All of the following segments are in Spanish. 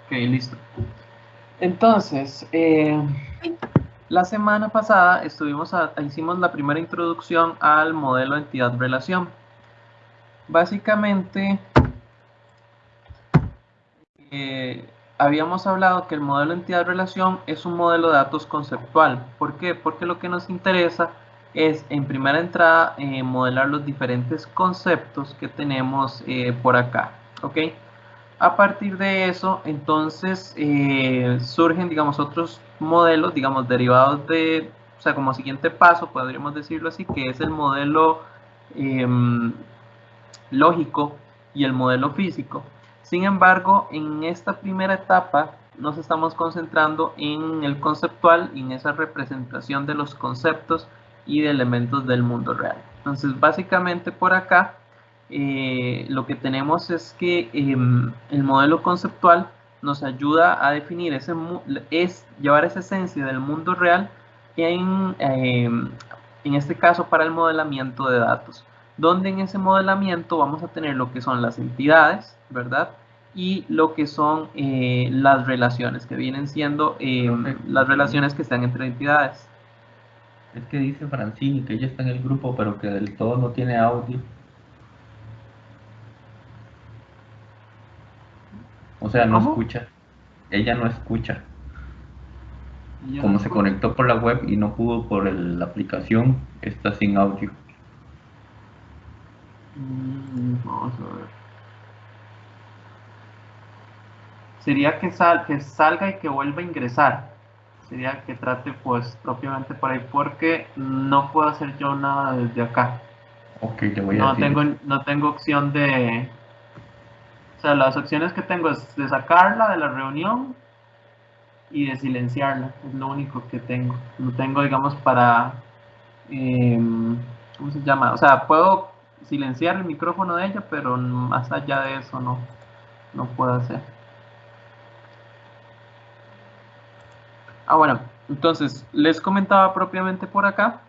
Ok, listo. Entonces, la semana pasada hicimos la primera introducción al modelo entidad-relación. Básicamente, habíamos hablado que el modelo entidad-relación es un modelo de datos conceptual. ¿Por qué? Porque lo que nos interesa es, en primera entrada, modelar los diferentes conceptos que tenemos por acá. ¿Ok? A partir de eso, entonces, surgen, digamos, otros modelos, digamos, derivados de, o sea, como siguiente paso, podríamos decirlo así, que es el modelo lógico y el modelo físico. Sin embargo, en esta primera etapa nos estamos concentrando en el conceptual y en esa representación de los conceptos y de elementos del mundo real. Entonces, básicamente por acá, lo que tenemos es que el modelo conceptual nos ayuda a definir llevar esa esencia del mundo real en este caso para el modelamiento de datos, donde en ese modelamiento vamos a tener lo que son las entidades, ¿verdad? Y lo que son las relaciones, que vienen siendo las relaciones que están entre entidades. Es que dice Francini que ella está en el grupo, pero que del todo no tiene audio. O sea, no ¿Cómo? escucha. Ella no escucha. Yo no Como se escucho. conectó por la web y no pudo por la aplicación, está sin audio. Vamos a ver. Sería que salga y que vuelva a ingresar. Sería que trate pues propiamente por ahí porque no puedo hacer yo nada desde acá. Ok, le voy a decir eso. No tengo opción de... O sea, las opciones que tengo es de sacarla de la reunión y de silenciarla. Es lo único que tengo. No tengo, digamos, para... ¿cómo se llama? O sea, puedo silenciar el micrófono de ella, pero más allá de eso no puedo hacer. Ah, bueno, entonces les comentaba propiamente por acá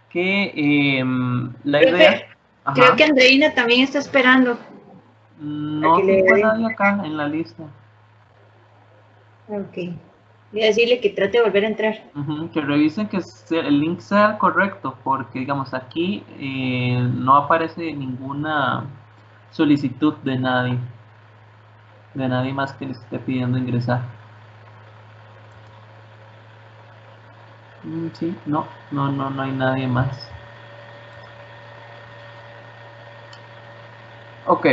que la idea, Profe, creo que ajá, Andreina también está esperando a que no le tengo a den. nadie acá en la lista. Ok. Voy a decirle que trate de volver a entrar. Que revisen que el link sea correcto, porque digamos aquí no aparece ninguna solicitud de nadie más que les esté pidiendo ingresar. Sí, no hay nadie más. Ok,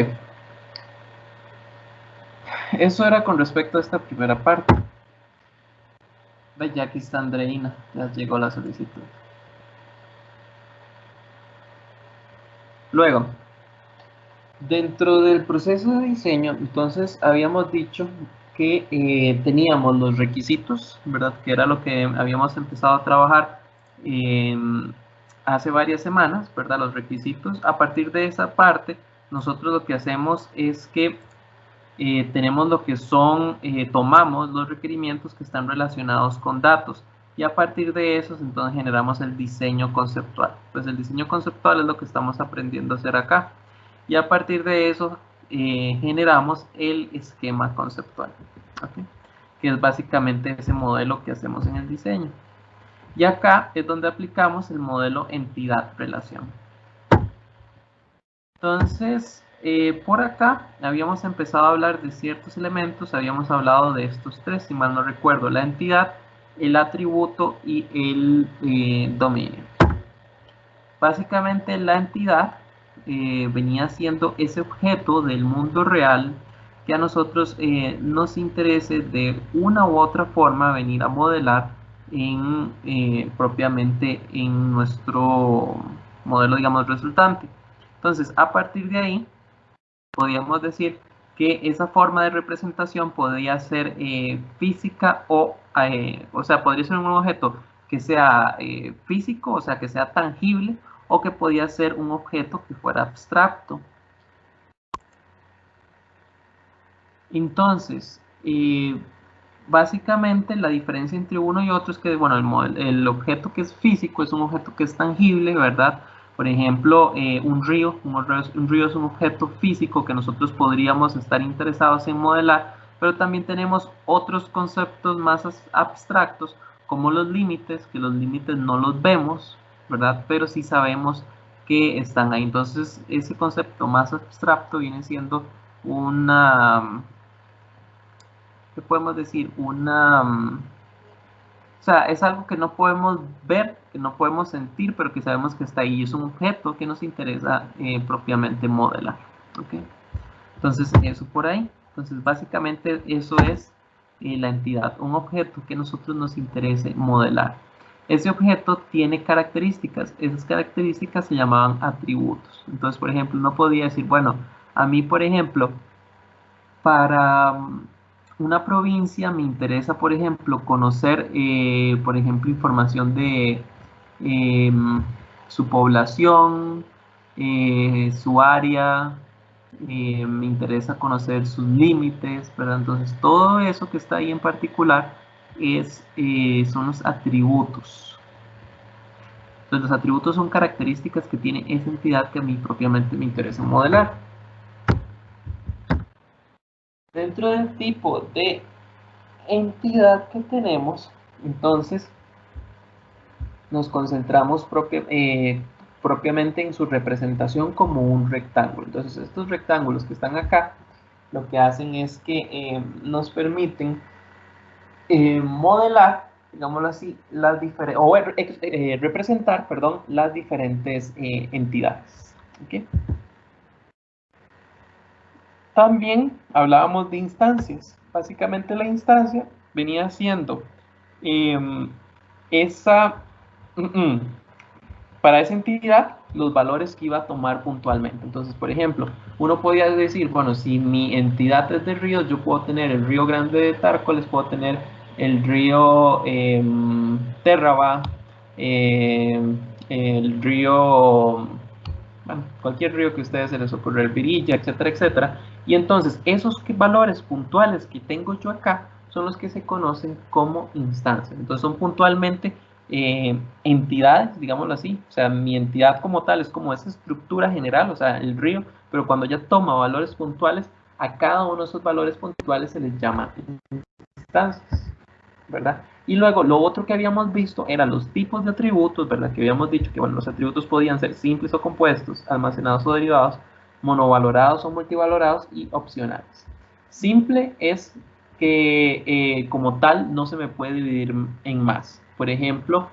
eso era con respecto a esta primera parte. Ve, ya aquí está Andreina, ya llegó la solicitud. Luego, dentro del proceso de diseño, entonces habíamos dicho que teníamos los requisitos, ¿verdad? Que era lo que habíamos empezado a trabajar eh, hace varias semanas, ¿verdad? Los requisitos. A partir de esa parte, nosotros lo que hacemos es que tenemos lo que son, tomamos los requerimientos que están relacionados con datos y a partir de esos entonces generamos el diseño conceptual. Pues el diseño conceptual es lo que estamos aprendiendo a hacer acá y a partir de eso generamos el esquema conceptual, ¿okay? Que es básicamente ese modelo que hacemos en el diseño. Y acá es donde aplicamos el modelo entidad-relación. Entonces, por acá habíamos empezado a hablar de ciertos elementos, habíamos hablado de estos tres, si mal no recuerdo, la entidad, el atributo y el dominio. Básicamente la entidad venía siendo ese objeto del mundo real que a nosotros nos interese de una u otra forma venir a modelar propiamente en nuestro modelo, digamos, resultante. Entonces, a partir de ahí, podríamos decir que esa forma de representación podría ser física o sea, podría ser un objeto que sea físico, o sea, que sea tangible, o que podía ser un objeto que fuera abstracto. Entonces, básicamente la diferencia entre uno y otro es que, bueno, el objeto que es físico es un objeto que es tangible, ¿verdad? Por ejemplo, un río es un objeto físico que nosotros podríamos estar interesados en modelar, pero también tenemos otros conceptos más abstractos, como los límites, que los límites no los vemos, ¿verdad? Pero sí sabemos que están ahí. Entonces, ese concepto más abstracto viene siendo una, ¿qué podemos decir? O sea, es algo que no podemos ver, que no podemos sentir, pero que sabemos que está ahí. Es un objeto que nos interesa propiamente modelar. ¿Ok? Entonces, eso por ahí. Entonces, básicamente eso es la entidad, un objeto que a nosotros nos interese modelar. Ese objeto tiene características. Esas características se llamaban atributos. Entonces, por ejemplo, uno podía decir, bueno, a mí, por ejemplo, para una provincia me interesa, por ejemplo, conocer, por ejemplo, información de su población, su área, me interesa conocer sus límites, ¿verdad? Entonces, todo eso que está ahí en particular son los atributos. Entonces, los atributos son características que tiene esa entidad que a mí propiamente me interesa modelar. Dentro del tipo de entidad que tenemos, entonces nos concentramos propiamente en su representación como un rectángulo. Entonces estos rectángulos que están acá lo que hacen es que nos permiten modelar, digámoslo así, las diferentes, o representar, perdón, las diferentes entidades. ¿Okay? También hablábamos de instancias. Básicamente la instancia venía siendo para esa entidad los valores que iba a tomar puntualmente. Entonces, por ejemplo, uno podía decir, bueno, si mi entidad es de ríos, yo puedo tener el río Grande de Tárcoles, puedo tener el río Terraba, el río, bueno, cualquier río que a ustedes se les ocurra, el Virilla, etcétera, etcétera. Y entonces esos valores puntuales que tengo yo acá son los que se conocen como instancias. Entonces son puntualmente entidades, digámoslo así. O sea, mi entidad como tal es como esa estructura general, o sea, el río, pero cuando ya toma valores puntuales, a cada uno de esos valores puntuales se les llama instancias, ¿verdad? Y luego lo otro que habíamos visto eran los tipos de atributos, ¿verdad? Que habíamos dicho que bueno, los atributos podían ser simples o compuestos, almacenados o derivados, monovalorados o multivalorados y opcionales. Simple es que como tal no se me puede dividir en más. Por ejemplo,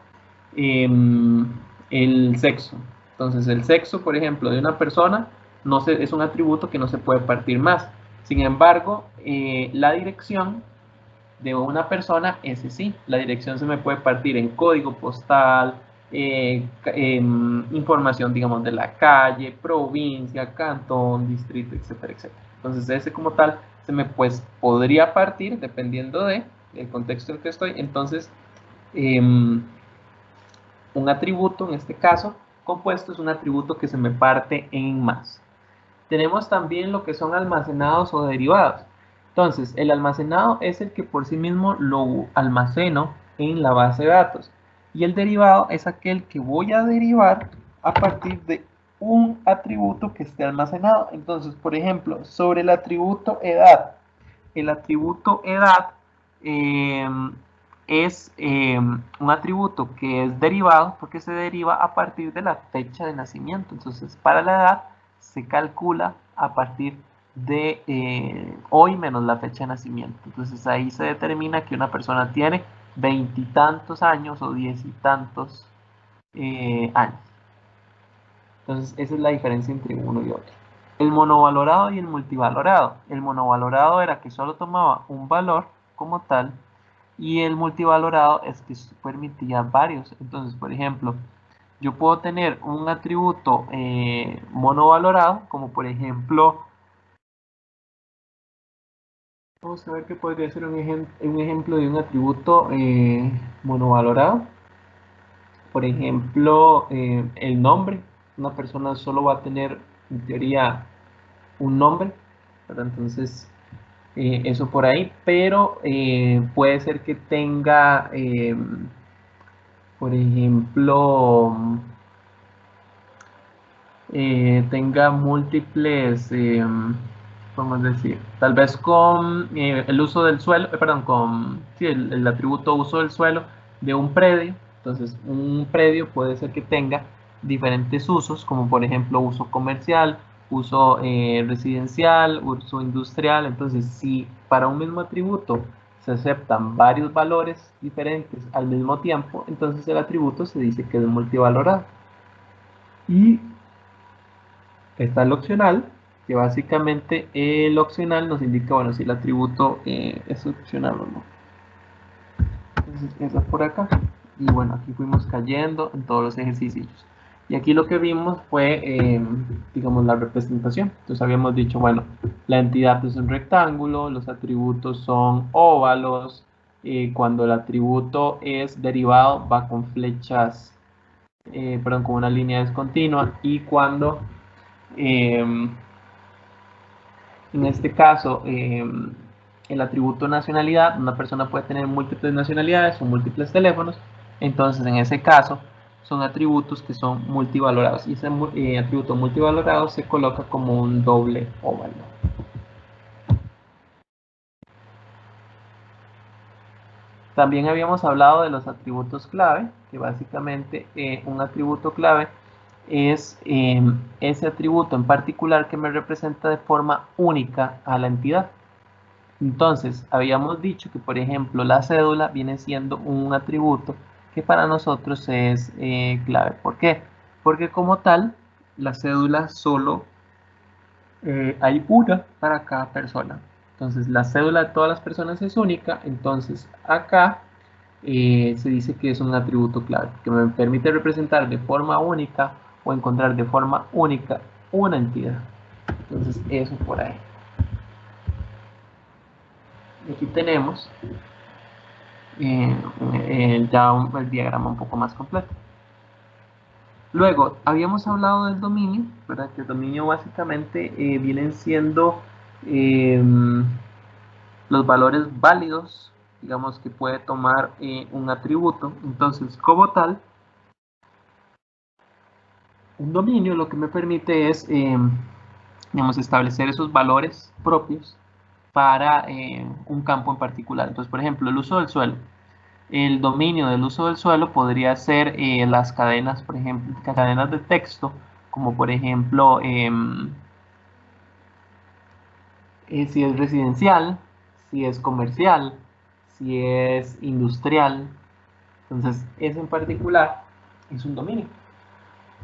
el sexo. Entonces el sexo, por ejemplo, de una persona es un atributo que no se puede partir más. Sin embargo, la dirección de una persona, ese sí, la dirección se me puede partir en código postal, información, digamos, de la calle, provincia, cantón, distrito, etcétera, etcétera. Entonces, ese como tal se me pues podría partir dependiendo del contexto en el que estoy. Entonces, un atributo, en este caso, compuesto, es un atributo que se me parte en más. Tenemos también lo que son almacenados o derivados. Entonces, el almacenado es el que por sí mismo lo almaceno en la base de datos. Y el derivado es aquel que voy a derivar a partir de un atributo que esté almacenado. Entonces, por ejemplo, sobre el atributo edad. El atributo edad es un atributo que es derivado porque se deriva a partir de la fecha de nacimiento. Entonces, para la edad se calcula a partir de hoy menos la fecha de nacimiento. Entonces ahí se determina que una persona tiene 20 y tantos años o 10 y tantos años. Entonces esa es la diferencia entre uno y otro. El monovalorado y el multivalorado. El monovalorado era que solo tomaba un valor como tal y el multivalorado es que permitía varios. Entonces, por ejemplo, yo puedo tener un atributo monovalorado, como por ejemplo, vamos a ver qué podría ser un ejemplo de un atributo monovalorado. Por ejemplo, el nombre. Una persona solo va a tener, en teoría, un nombre, ¿verdad? Entonces, eso por ahí, pero puede ser que tenga, por ejemplo, tenga múltiples podemos decir? Tal vez con el uso del suelo, el atributo uso del suelo de un predio. Entonces, un predio puede ser que tenga diferentes usos, como por ejemplo uso comercial, uso residencial, uso industrial. Entonces, si para un mismo atributo se aceptan varios valores diferentes al mismo tiempo, entonces el atributo se dice que es multivalorado. Y está el opcional, que básicamente el opcional nos indica, bueno, si el atributo es opcional o no. Entonces, eso por acá. Y bueno, aquí fuimos cayendo en todos los ejercicios. Y aquí lo que vimos fue, digamos, la representación. Entonces habíamos dicho, bueno, la entidad es un rectángulo, los atributos son óvalos. Cuando el atributo es derivado, va con flechas, con una línea discontinua. Y cuando en este caso, el atributo nacionalidad, una persona puede tener múltiples nacionalidades o múltiples teléfonos, entonces en ese caso son atributos que son multivalorados, y ese atributo multivalorado se coloca como un doble óvalo. También habíamos hablado de los atributos clave, que básicamente un atributo clave es ese atributo en particular que me representa de forma única a la entidad. Entonces, habíamos dicho que, por ejemplo, la cédula viene siendo un atributo que para nosotros es clave. ¿Por qué? Porque como tal, la cédula solo hay una para cada persona. Entonces, la cédula de todas las personas es única. Entonces, acá se dice que es un atributo clave, que me permite representar de forma única o encontrar de forma única una entidad. Entonces, eso por ahí. Y aquí tenemos ya el diagrama un poco más completo. Luego, habíamos hablado del dominio, ¿verdad? Que el dominio básicamente vienen siendo los valores válidos, digamos, que puede tomar un atributo. Entonces, como tal, un dominio lo que me permite es, digamos, establecer esos valores propios para un campo en particular. Entonces, por ejemplo, el uso del suelo. El dominio del uso del suelo podría ser las cadenas, por ejemplo, cadenas de texto, como por ejemplo, si es residencial, si es comercial, si es industrial. Entonces, ese en particular es un dominio.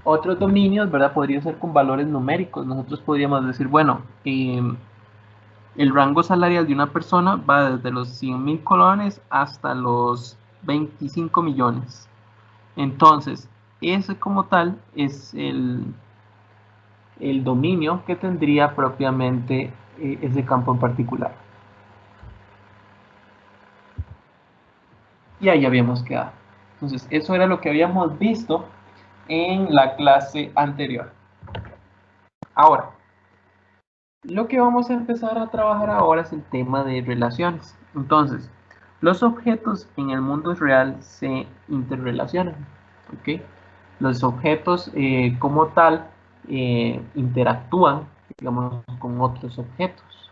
Otros dominios, ¿verdad? Podría ser con valores numéricos. Nosotros podríamos decir, bueno, el rango salarial de una persona va desde los 100.000 colones hasta los 25 millones. Entonces, ese como tal es el dominio que tendría propiamente ese campo en particular. Y ahí habíamos quedado. Entonces, eso era lo que habíamos visto en la clase anterior. Ahora, lo que vamos a empezar a trabajar ahora es el tema de relaciones. Entonces, los objetos en el mundo real se interrelacionan, ¿ok? Los objetos como tal interactúan, digamos, con otros objetos.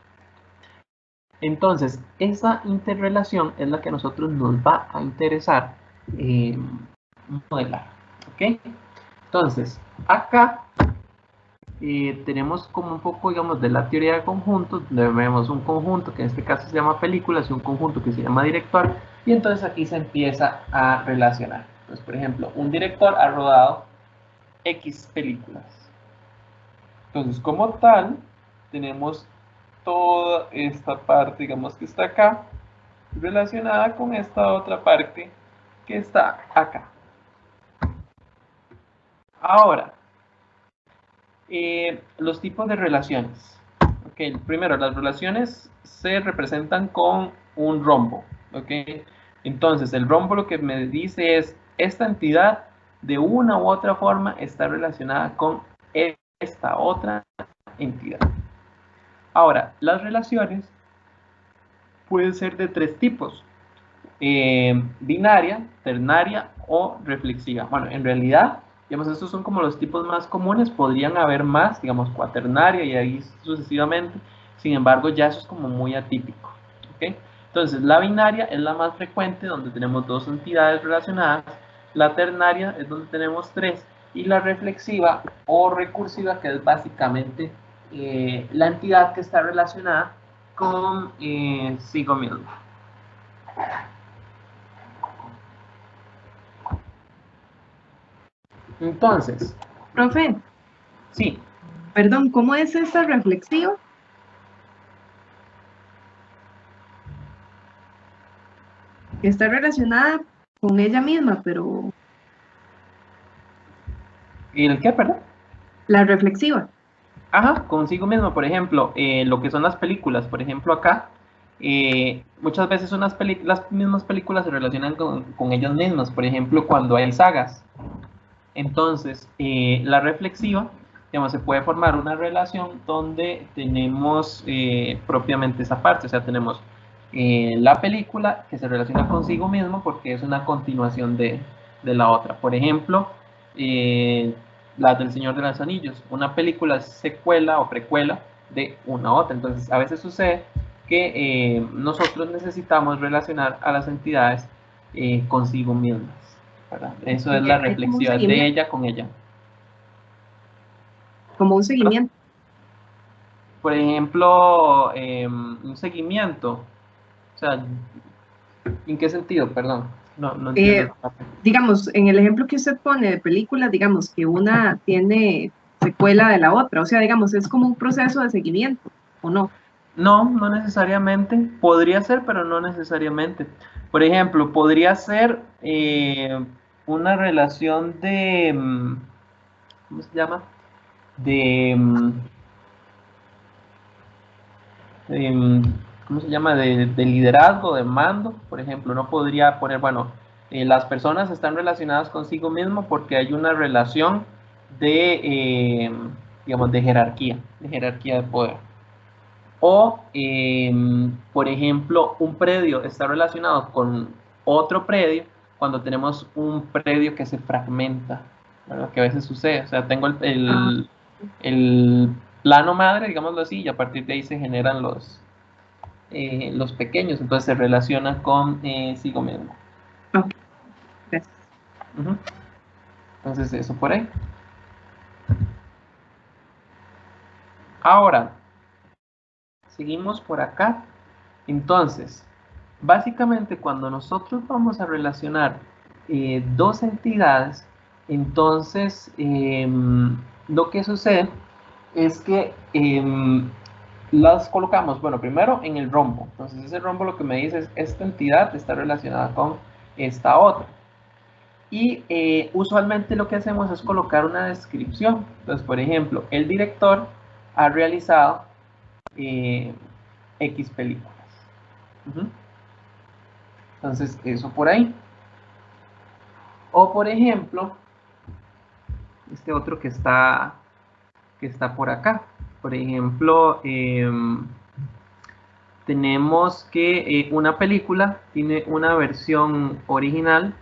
Entonces, esa interrelación es la que a nosotros nos va a interesar modelar, ¿ok? Entonces, acá tenemos como un poco, digamos, de la teoría de conjuntos, donde vemos un conjunto que en este caso se llama películas y un conjunto que se llama director, y entonces aquí se empieza a relacionar. Entonces, por ejemplo, un director ha rodado X películas. Entonces, como tal, tenemos toda esta parte, digamos, que está acá, relacionada con esta otra parte que está acá. Ahora, los tipos de relaciones. Okay, primero, las relaciones se representan con un rombo. Okay. Entonces, el rombo lo que me dice es, esta entidad de una u otra forma está relacionada con esta otra entidad. Ahora, las relaciones pueden ser de tres tipos. Binaria, ternaria o reflexiva. Bueno, en realidad, digamos, estos son como los tipos más comunes. Podrían haber más, digamos, cuaternaria y ahí sucesivamente. Sin embargo, ya eso es como muy atípico. ¿Okay? Entonces, la binaria es la más frecuente, donde tenemos dos entidades relacionadas. La ternaria es donde tenemos tres. Y la reflexiva o recursiva, que es básicamente la entidad que está relacionada con sigo mismo. Entonces, Profe, sí, perdón, ¿cómo es esta reflexiva? Está relacionada con ella misma, pero ¿y el qué, perdón? la reflexiva. Ajá, consigo mismo, por ejemplo, lo que son las películas, por ejemplo, acá, muchas veces las mismas películas se relacionan con ellas mismas, por ejemplo, cuando hay sagas. Entonces, la reflexiva, digamos, se puede formar una relación donde tenemos propiamente esa parte, o sea, tenemos la película que se relaciona consigo mismo porque es una continuación de la otra. Por ejemplo, la del Señor de los Anillos, una película es secuela o precuela de una otra. Entonces, a veces sucede que nosotros necesitamos relacionar a las entidades consigo mismas, ¿verdad? Eso es la Hay como un reflexiva de seguimiento, ella con ella. como un ¿Verdad? seguimiento. Por ejemplo, un seguimiento. O sea, ¿en qué sentido? Perdón, no entiendo Eh, esa parte. digamos, en el ejemplo que usted pone de películas, digamos que una tiene secuela de la otra, o sea, digamos, es como un proceso de seguimiento, ¿o no? No, no necesariamente. Podría ser, pero no necesariamente. Por ejemplo, podría ser una relación de, ¿cómo se llama? De, de, ¿cómo se llama? De liderazgo, de mando. Por ejemplo, no podría poner, bueno, las personas están relacionadas consigo mismo porque hay una relación de, digamos, de jerarquía de poder. O, por ejemplo, un predio está relacionado con otro predio cuando tenemos un predio que se fragmenta, ¿verdad? Que a veces sucede. O sea, tengo Ah, el plano madre, digámoslo así, y a partir de ahí se generan los pequeños. Entonces se relaciona con sigo mismo. ok, gracias. Ujú. Entonces, eso por ahí. Ahora, seguimos por acá. Entonces, básicamente cuando nosotros vamos a relacionar dos entidades, entonces lo que sucede es que las colocamos, bueno, primero en el rombo. Entonces ese rombo lo que me dice es esta entidad está relacionada con esta otra. Y usualmente lo que hacemos es colocar una descripción. Entonces, por ejemplo, el director ha realizado X películas. Uh-huh. Entonces, eso por ahí. O por ejemplo, este otro que está por acá. Por ejemplo, tenemos que una película tiene una versión original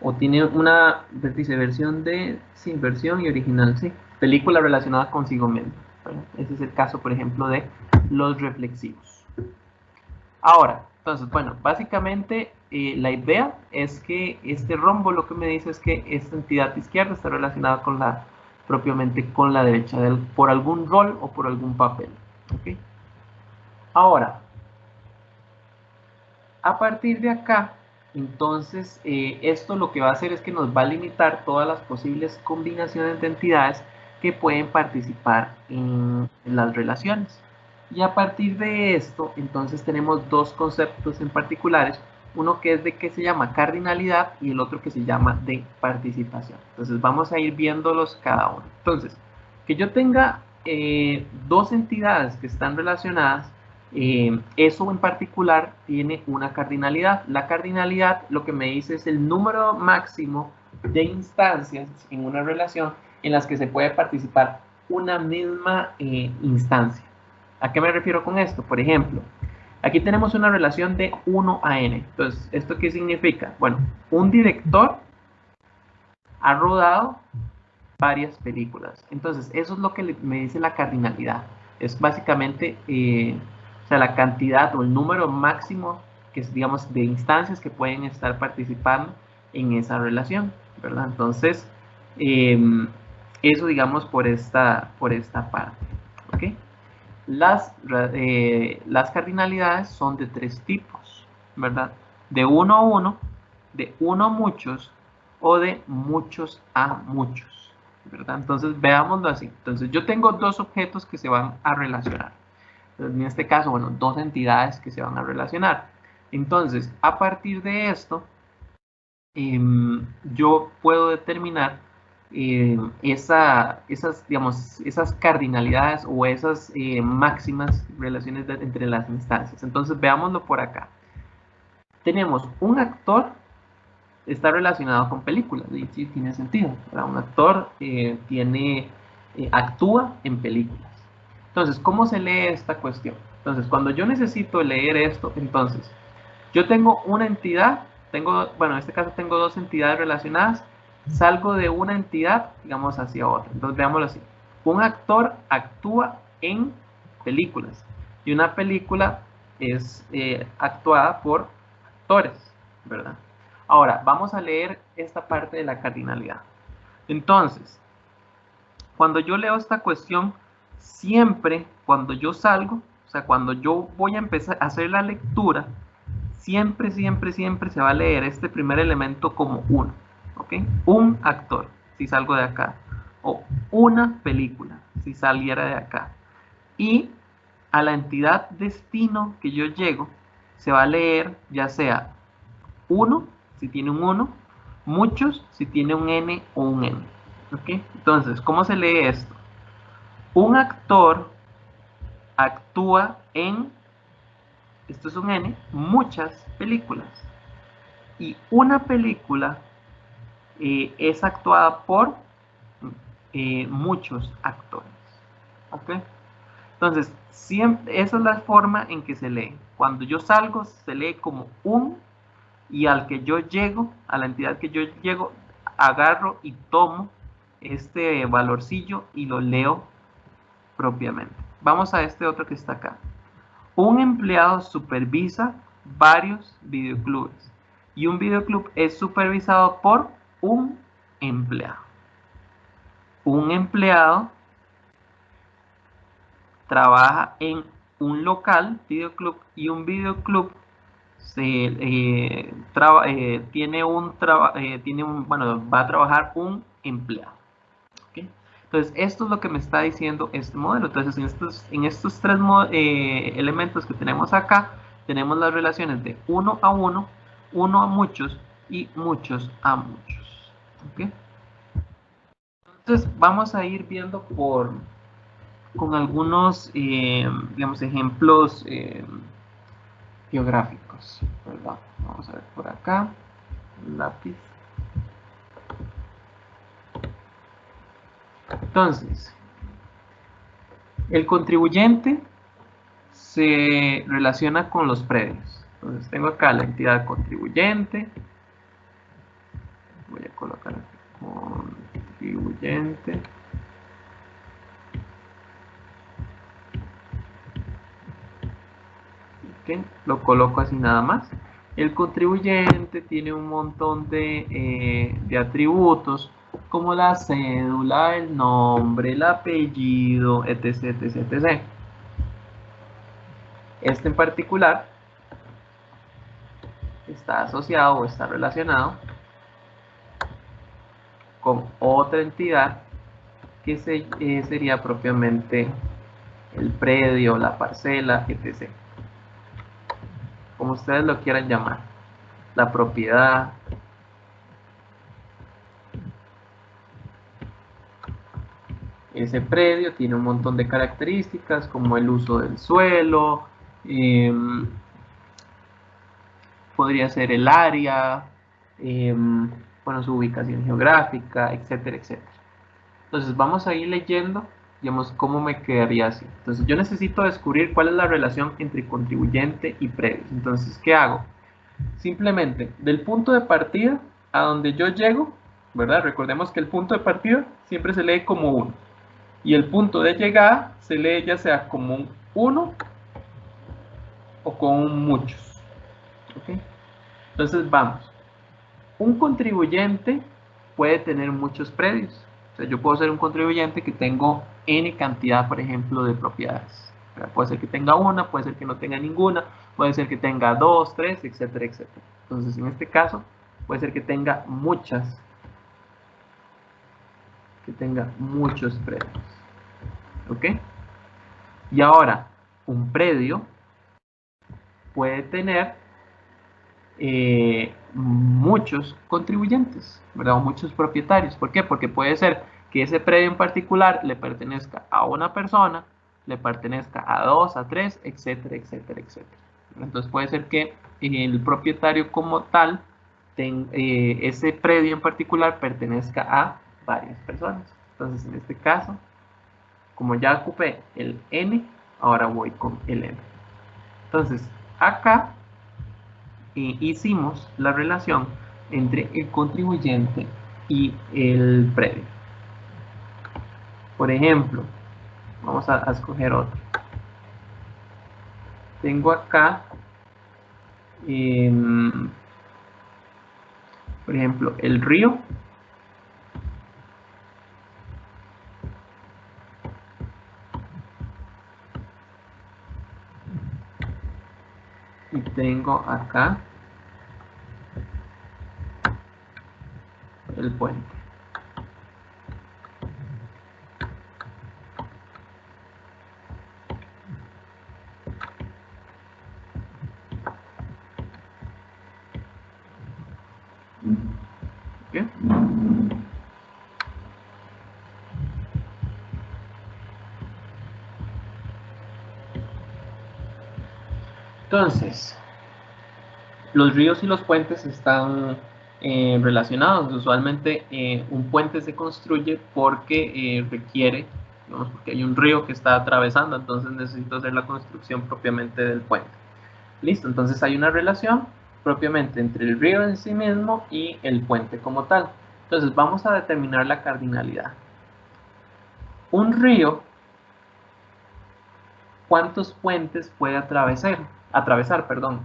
o tiene una, dice versión de, sí, versión y original, sí, película relacionada consigo mismo. Bueno, ese es el caso, por ejemplo, de los reflexivos. Ahora, entonces, bueno, básicamente la idea es que este rombo lo que me dice es que esta entidad izquierda está relacionada con propiamente con la derecha, por algún rol o por algún papel. ¿Okay? Ahora, a partir de acá, entonces, esto lo que va a hacer es que nos va a limitar todas las posibles combinaciones de entidades que pueden participar en las relaciones. Y a partir de esto, entonces tenemos dos conceptos en particulares, uno que es de que se llama cardinalidad y el otro que se llama de participación. Entonces vamos a ir viéndolos cada uno. Entonces, que yo tenga dos entidades que están relacionadas, eso en particular tiene una cardinalidad. La cardinalidad lo que me dice es el número máximo de instancias en una relación en las que se puede participar una misma instancia. ¿A qué me refiero con esto? Por ejemplo, aquí tenemos una relación de 1 a n. Entonces, ¿esto qué significa? Bueno, un director ha rodado varias películas. Entonces, eso es lo que me dice la cardinalidad. Es básicamente o sea, la cantidad o el número máximo que es, digamos, de instancias que pueden estar participando en esa relación, ¿verdad? Entonces, eso, digamos, por esta parte, ¿ok? Las cardinalidades son de 3 tipos, ¿verdad? De 1 a 1, de 1 a muchos o de muchos a muchos, ¿verdad? Entonces, veámoslo así. Entonces, yo tengo 2 objetos que se van a relacionar. Entonces, en este caso, bueno, 2 entidades que se van a relacionar. Entonces, a partir de esto, yo puedo determinar digamos, esas cardinalidades o esas máximas relaciones entre las instancias. Entonces, veámoslo por acá. Tenemos un actor, está relacionado con películas, y sí tiene sentido, ¿verdad? Un actor actúa en películas. Entonces, ¿cómo se lee esta cuestión? Entonces, cuando yo necesito leer esto, entonces, yo tengo una entidad, bueno, en este caso tengo 2 entidades relacionadas, salgo de una entidad, digamos, hacia otra. Entonces, veámoslo así. Un actor actúa en películas y una película es actuada por actores, ¿verdad? Ahora, vamos a leer esta parte de la cardinalidad. Entonces, cuando yo leo esta cuestión, siempre cuando yo salgo, o sea, cuando yo voy a empezar a hacer la lectura, siempre, siempre, siempre se va a leer este primer elemento como 1, ¿ok? Un actor, si salgo de acá, o una película, si saliera de acá. Y a la entidad destino que yo llego, se va a leer ya sea 1, si tiene un 1, muchos, si tiene un N o un M, ¿ok? Entonces, ¿cómo se lee esto? Un actor actúa en, esto es un N, muchas películas. Y una película es actuada por muchos actores. ¿Ok? Entonces, siempre, esa es la forma en que se lee. Cuando yo salgo, se lee como un, y al que yo llego, a la entidad que yo llego, agarro y tomo este valorcillo y lo leo propiamente. Vamos a este otro que está acá. Un empleado supervisa varios videoclubes y un videoclub es supervisado por un empleado. Un empleado trabaja en un local videoclub y un videoclub va a trabajar un empleado. ¿Okay? Entonces, esto es lo que me está diciendo este modelo. Entonces, en estos 3 elementos que tenemos acá, tenemos las relaciones de 1 a 1, 1 a muchos y muchos a muchos. ¿Okay? Entonces, vamos a ir viendo con algunos, digamos, ejemplos geográficos, ¿verdad? Vamos a ver por acá, lápiz. Entonces, el contribuyente se relaciona con los predios. Entonces, tengo acá la entidad contribuyente. Voy a colocar aquí contribuyente. Okay, lo coloco así nada más. El contribuyente tiene un montón de atributos como la cédula, el nombre, el apellido, etc, etc, etc. Este en particular está asociado o está relacionado con otra entidad que sería propiamente el predio, la parcela, etc. Como ustedes lo quieran llamar, la propiedad. Ese predio tiene un montón de características como el uso del suelo, podría ser el área, bueno, su ubicación geográfica, etcétera, etcétera. Entonces vamos a ir leyendo, digamos, cómo me quedaría así. Entonces yo necesito descubrir cuál es la relación entre contribuyente y predios. Entonces, ¿qué hago? Simplemente, del punto de partida a donde yo llego, ¿verdad? Recordemos que el punto de partida siempre se lee como 1. Y el punto de llegada se lee ya sea como un 1 o con un muchos. ¿Ok? Entonces vamos. Un contribuyente puede tener muchos predios. O sea, yo puedo ser un contribuyente que tengo N cantidad, por ejemplo, de propiedades. Puede ser que tenga una, puede ser que no tenga ninguna, puede ser que tenga 2, 3, etcétera, etcétera. Entonces, en este caso, puede ser que tenga muchos predios. ¿Ok? Y ahora, un predio puede tener muchos contribuyentes, ¿verdad? O muchos propietarios. ¿Por qué? Porque puede ser que ese predio en particular le pertenezca a una persona, le pertenezca a 2, a 3, etcétera, etcétera, etcétera. Entonces puede ser que el propietario como tal, ese predio en particular pertenezca a varias personas. Entonces en este caso, como ya ocupé el N, ahora voy con el M. Entonces acá hicimos la relación entre el contribuyente y el predio. Por ejemplo, vamos a escoger otro. Tengo acá, por ejemplo, el río. Y tengo acá el puente. ¿Okay? Entonces, los ríos y los puentes están relacionados. Usualmente un puente se construye porque requiere, digamos, porque hay un río que está atravesando, entonces necesito hacer la construcción propiamente del puente. Listo, entonces hay una relación propiamente entre el río en sí mismo y el puente como tal. Entonces vamos a determinar la cardinalidad. Un río, ¿cuántos puentes puede atravesar, perdón?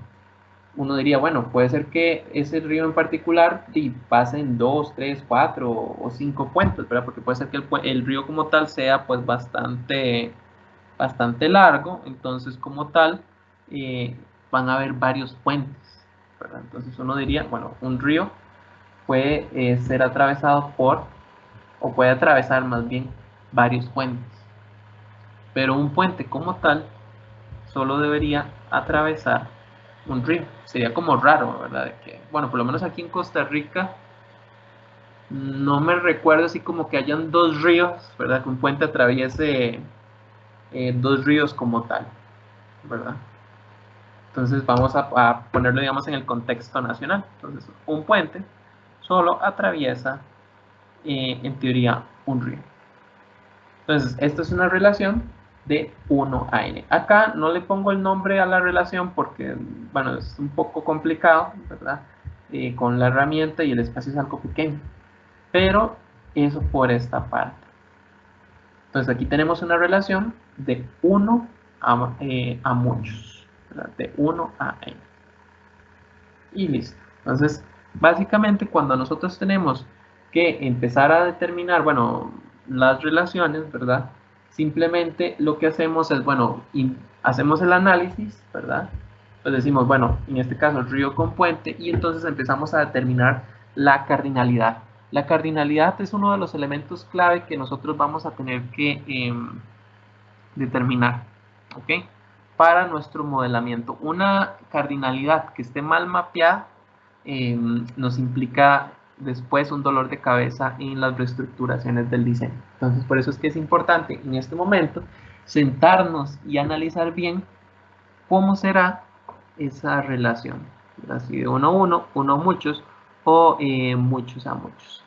Uno diría, bueno, puede ser que ese río en particular pase en 2, 3, 4 o 5 puentes, ¿verdad? Porque puede ser que el río como tal sea pues bastante largo, entonces como tal van a haber varios puentes, ¿verdad? Entonces uno diría, bueno, un río puede ser atravesado o puede atravesar más bien varios puentes, pero un puente como tal solo debería atravesar un río. Sería como raro, ¿verdad? De que, bueno, por lo menos aquí en Costa Rica no me recuerdo así como que hayan dos ríos, ¿verdad? Que un puente atraviese dos ríos como tal, ¿verdad? Entonces vamos a ponerlo, digamos, en el contexto nacional. Entonces, un puente solo atraviesa, en teoría, un río. Entonces, esta es una relación de 1 a n. Acá no le pongo el nombre a la relación porque, bueno, es un poco complicado, ¿verdad? Con la herramienta y el espacio es algo pequeño. Pero eso por esta parte. Entonces, aquí tenemos una relación de 1 a muchos, ¿verdad? De 1 a n. Y listo. Entonces, básicamente cuando nosotros tenemos que empezar a determinar, bueno, las relaciones, ¿verdad? Simplemente lo que hacemos es, bueno, hacemos el análisis, ¿verdad? Pues decimos, bueno, en este caso río con puente y entonces empezamos a determinar la cardinalidad. La cardinalidad es uno de los elementos clave que nosotros vamos a tener que determinar, ¿ok? Para nuestro modelamiento. Una cardinalidad que esté mal mapeada nos implica después un dolor de cabeza en las reestructuraciones del diseño. Entonces, por eso es que es importante en este momento sentarnos y analizar bien cómo será esa relación. Así de 1 a 1, 1 a muchos o muchos a muchos.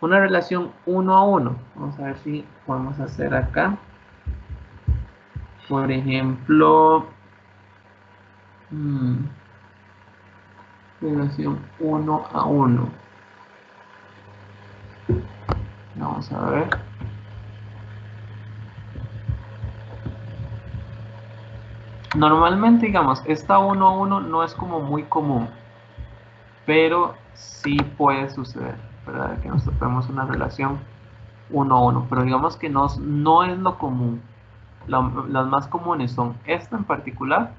Una relación 1 a 1. Vamos a ver si podemos hacer acá. Por ejemplo, relación 1 a 1. Vamos a ver. Normalmente, digamos, esta 1 a 1 no es como muy común, pero sí puede suceder, ¿verdad? Que nos topemos una relación 1 a 1, pero digamos que no es lo común. Las más comunes son esta en particular,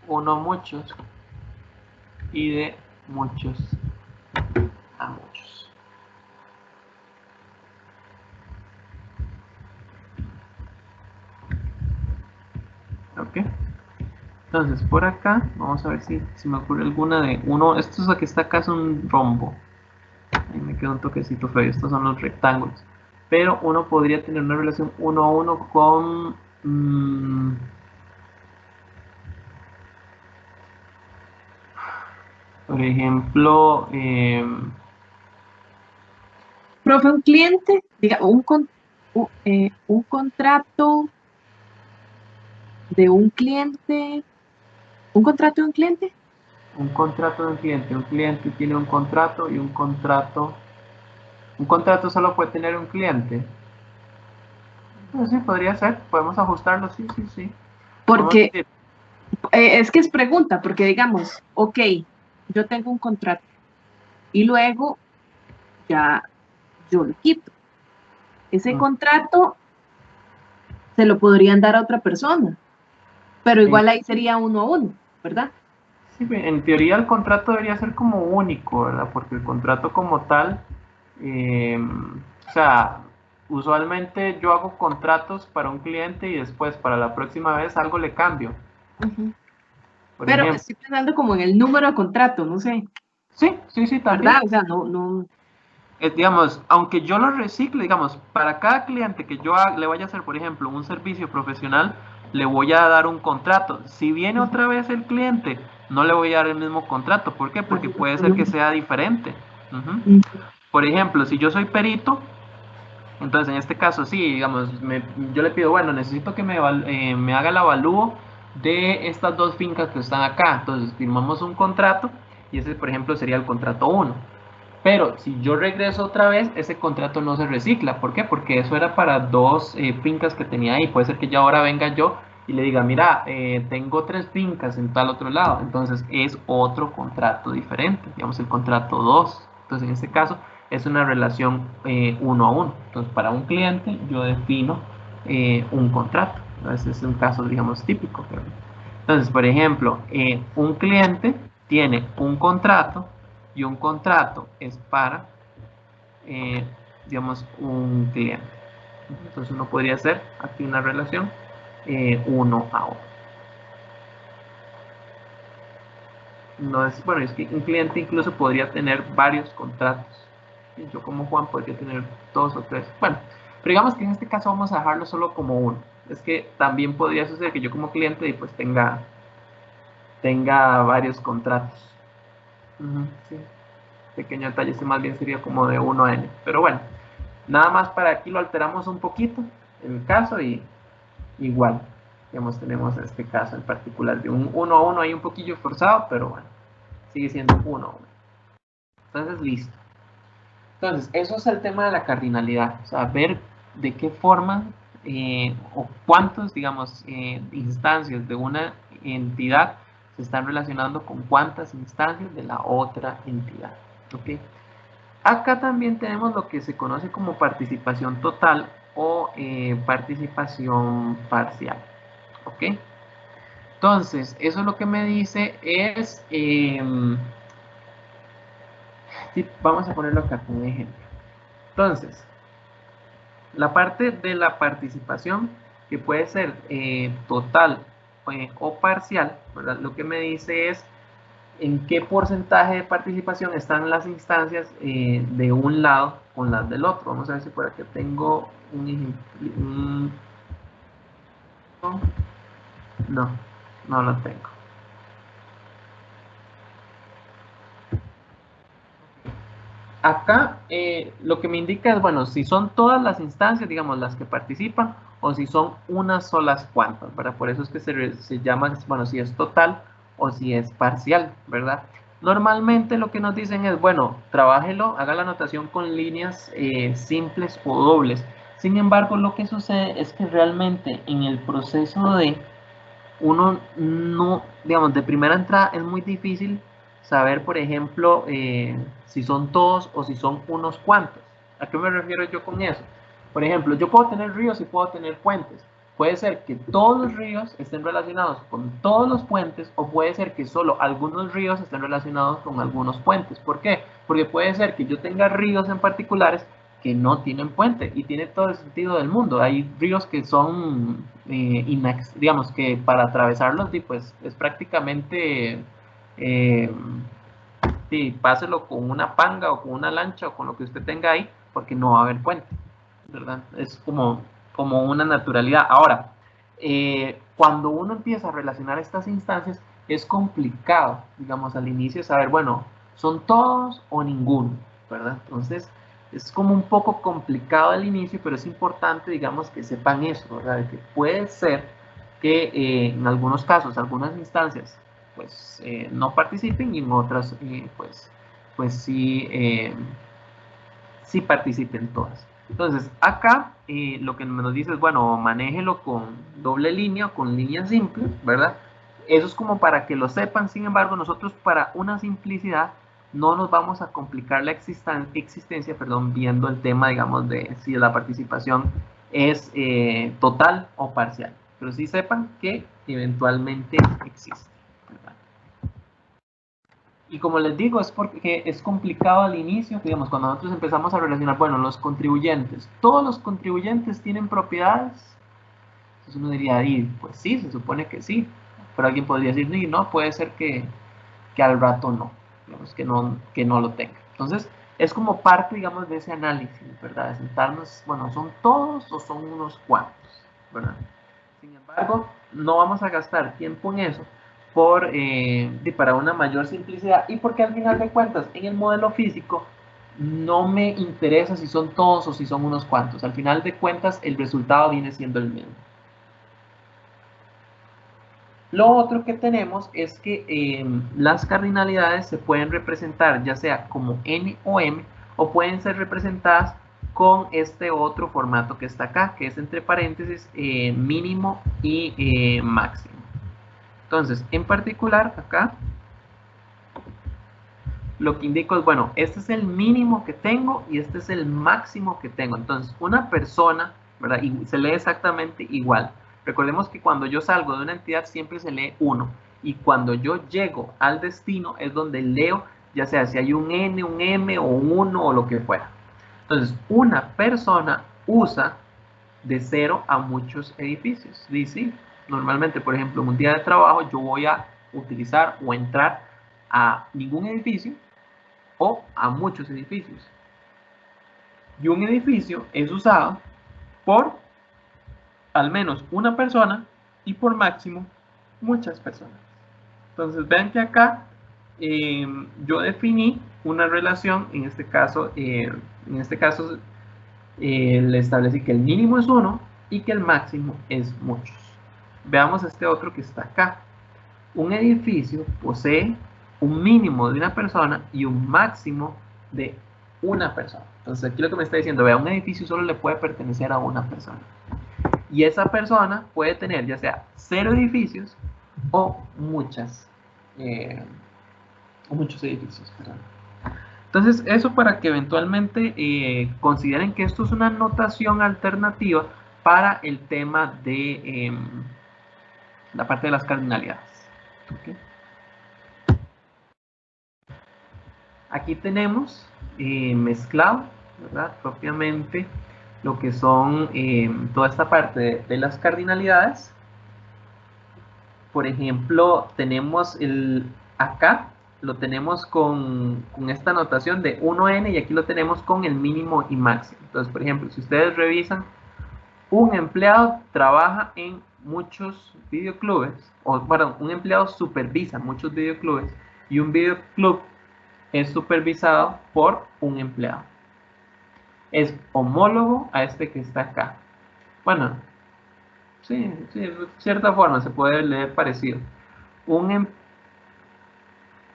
1 a muchos, y de muchos a muchos. Ok. Entonces, por acá, vamos a ver si me ocurre alguna de uno. Esto es lo que está acá, es un rombo. Ahí me queda un toquecito feo. Estos son los rectángulos. Pero uno podría tener una relación 1 a 1 con... por ejemplo... Profe, un cliente, diga, un contrato de un cliente, un contrato de un cliente. un contrato de un cliente. Un cliente tiene un contrato y un contrato... Un contrato solo puede tener un cliente. Pues sí, podría ser. Podemos ajustarlo, sí, sí, sí. Porque es que es pregunta, porque digamos, ok, yo tengo un contrato y luego ya yo lo quito. Ese contrato se lo podrían dar a otra persona, pero igual ahí sería 1 a 1, ¿verdad? Sí, en teoría el contrato debería ser como único, ¿verdad? Porque el contrato como tal, o sea, usualmente yo hago contratos para un cliente y después para la próxima vez algo le cambio. Por Pero ejemplo, estoy pensando como en el número de contrato, no sé, sí, sí, sí, también. ¿verdad? O sea, no. Digamos, aunque yo lo recicle, digamos, para cada cliente que yo le vaya a hacer, por ejemplo, un servicio profesional, le voy a dar un contrato. Si viene otra vez el cliente, no le voy a dar el mismo contrato. ¿Por qué? Porque puede ser que sea diferente. Por ejemplo, si yo soy perito, entonces en este caso sí, digamos, yo le pido, bueno, necesito que me haga el avalúo de estas dos fincas que están acá. Entonces firmamos un contrato y ese, por ejemplo, sería el contrato 1. Pero si yo regreso otra vez, ese contrato no se recicla. ¿Por qué? Porque eso era para dos fincas que tenía ahí. Puede ser que ya ahora venga yo y le diga, mira, tengo 3 fincas en tal otro lado. Entonces es otro contrato diferente, digamos el contrato 2. Entonces en este caso es una relación 1 a 1. Entonces para un cliente yo defino un contrato. Ese es un caso, digamos, típico. Entonces, por ejemplo, un cliente tiene un contrato y un contrato es para, digamos, un cliente. Entonces uno podría hacer aquí una relación 1 a 1. No es, bueno, es que un cliente incluso podría tener varios contratos. Y yo como Juan podría tener 2 o 3. Bueno, pero digamos que en este caso vamos a dejarlo solo como uno. Es que también podría suceder que yo como cliente pues tenga varios contratos. Sí. Pequeño detalle, este más bien sería como de 1 a n. Pero bueno, nada más para aquí lo alteramos un poquito el caso y igual, digamos, tenemos este caso en particular de un 1 a 1 ahí un poquillo forzado, pero bueno, sigue siendo 1 a 1. Entonces, listo. Entonces, eso es el tema de la cardinalidad, o sea, ver de qué forma o cuántos, digamos, instancias de una entidad se están relacionando con cuántas instancias de la otra entidad. ¿Ok? Acá también tenemos lo que se conoce como participación total o participación parcial. ¿Ok? Entonces, eso lo que me dice es, vamos a ponerlo acá como un ejemplo. Entonces, la parte de la participación, que puede ser total o parcial, ¿verdad? Lo que me dice es en qué porcentaje de participación están las instancias de un lado con las del otro. Vamos a ver si por aquí tengo un ejemplo. No, no lo tengo. Acá lo que me indica es, bueno, si son todas las instancias, digamos, las que participan, o si son unas solas cuantas, ¿verdad? Por eso es que se llama, bueno, si es total o si es parcial, ¿verdad? Normalmente lo que nos dicen es, bueno, trabájelo, haga la anotación con líneas simples o dobles. Sin embargo, lo que sucede es que realmente en el proceso de uno no, digamos, de primera entrada es muy difícil saber, por ejemplo, si son todos o si son unos cuantos. ¿A qué me refiero yo con eso? Por ejemplo, yo puedo tener ríos y puedo tener puentes. Puede ser que todos los ríos estén relacionados con todos los puentes o puede ser que solo algunos ríos estén relacionados con algunos puentes. ¿Por qué? Porque puede ser que yo tenga ríos en particulares que no tienen puente y tiene todo el sentido del mundo. Hay ríos que son, digamos que para atravesarlos pues, es prácticamente, sí, páselo con una panga o con una lancha o con lo que usted tenga ahí porque no va a haber puente, ¿verdad? Es como una naturalidad. Ahora, cuando uno empieza a relacionar estas instancias, es complicado, digamos, al inicio saber, bueno, ¿son todos o ninguno? ¿Verdad? Entonces, es como un poco complicado al inicio, pero es importante, digamos, que sepan eso, ¿verdad? Que puede ser que en algunos casos, algunas instancias, pues no participen y en otras, pues sí, sí participen todas. Entonces, acá lo que nos dice es, bueno, manéjelo con doble línea o con línea simple, ¿verdad? Eso es como para que lo sepan. Sin embargo, nosotros para una simplicidad no nos vamos a complicar la existencia, perdón, viendo el tema, digamos, de si la participación es total o parcial. Pero sí sepan que eventualmente existe, ¿verdad? Y como les digo, es porque es complicado al inicio, digamos, cuando nosotros empezamos a relacionar, bueno, los contribuyentes, todos los contribuyentes tienen propiedades. Entonces uno diría, y pues sí, se supone que sí, pero alguien podría decir, no, puede ser que al rato no, digamos, que no lo tenga. Entonces, es como parte, digamos, de ese análisis, ¿verdad? De sentarnos, bueno, ¿son todos o son unos cuantos? ¿Verdad? Sin embargo, no vamos a gastar tiempo en eso para una mayor simplicidad y porque al final de cuentas, en el modelo físico, no me interesa si son todos o si son unos cuantos. Al final de cuentas, el resultado viene siendo el mismo. Lo otro que tenemos es que las cardinalidades se pueden representar ya sea como n o m o pueden ser representadas con este otro formato que está acá, que es entre paréntesis mínimo y máximo. Entonces, en particular acá, lo que indico es, bueno, este es el mínimo que tengo y este es el máximo que tengo. Entonces, una persona, ¿verdad? Y se lee exactamente igual. Recordemos que cuando yo salgo de una entidad siempre se lee 1 y cuando yo llego al destino es donde leo, ya sea si hay un N, un M o un 1 o lo que fuera. Entonces, una persona usa de 0 a muchos edificios. Dice, normalmente, por ejemplo, en un día de trabajo yo voy a utilizar o entrar a ningún edificio o a muchos edificios. Y un edificio es usado por al menos una persona y por máximo muchas personas. Entonces vean que acá yo definí una relación, en este caso le establecí que el mínimo es 1 y que el máximo es muchos. Veamos este otro que está acá. Un edificio posee un mínimo de una persona y un máximo de una persona. Entonces aquí lo que me está diciendo, vea, un edificio solo le puede pertenecer a una persona. Y esa persona puede tener ya sea 0 edificios o muchos edificios. Perdón. Entonces eso para que eventualmente consideren que esto es una notación alternativa para el tema de la parte de las cardinalidades. ¿Okay? Aquí tenemos mezclado, ¿verdad? Propiamente lo que son toda esta parte de las cardinalidades. Por ejemplo, tenemos acá, lo tenemos con esta notación de 1n y aquí lo tenemos con el mínimo y máximo. Entonces, por ejemplo, si ustedes revisan, un empleado trabaja en muchos videoclubes, o perdón, un empleado supervisa muchos videoclubes y un videoclub es supervisado por un empleado. Es homólogo a este que está acá. Bueno, sí, de cierta forma se puede leer parecido.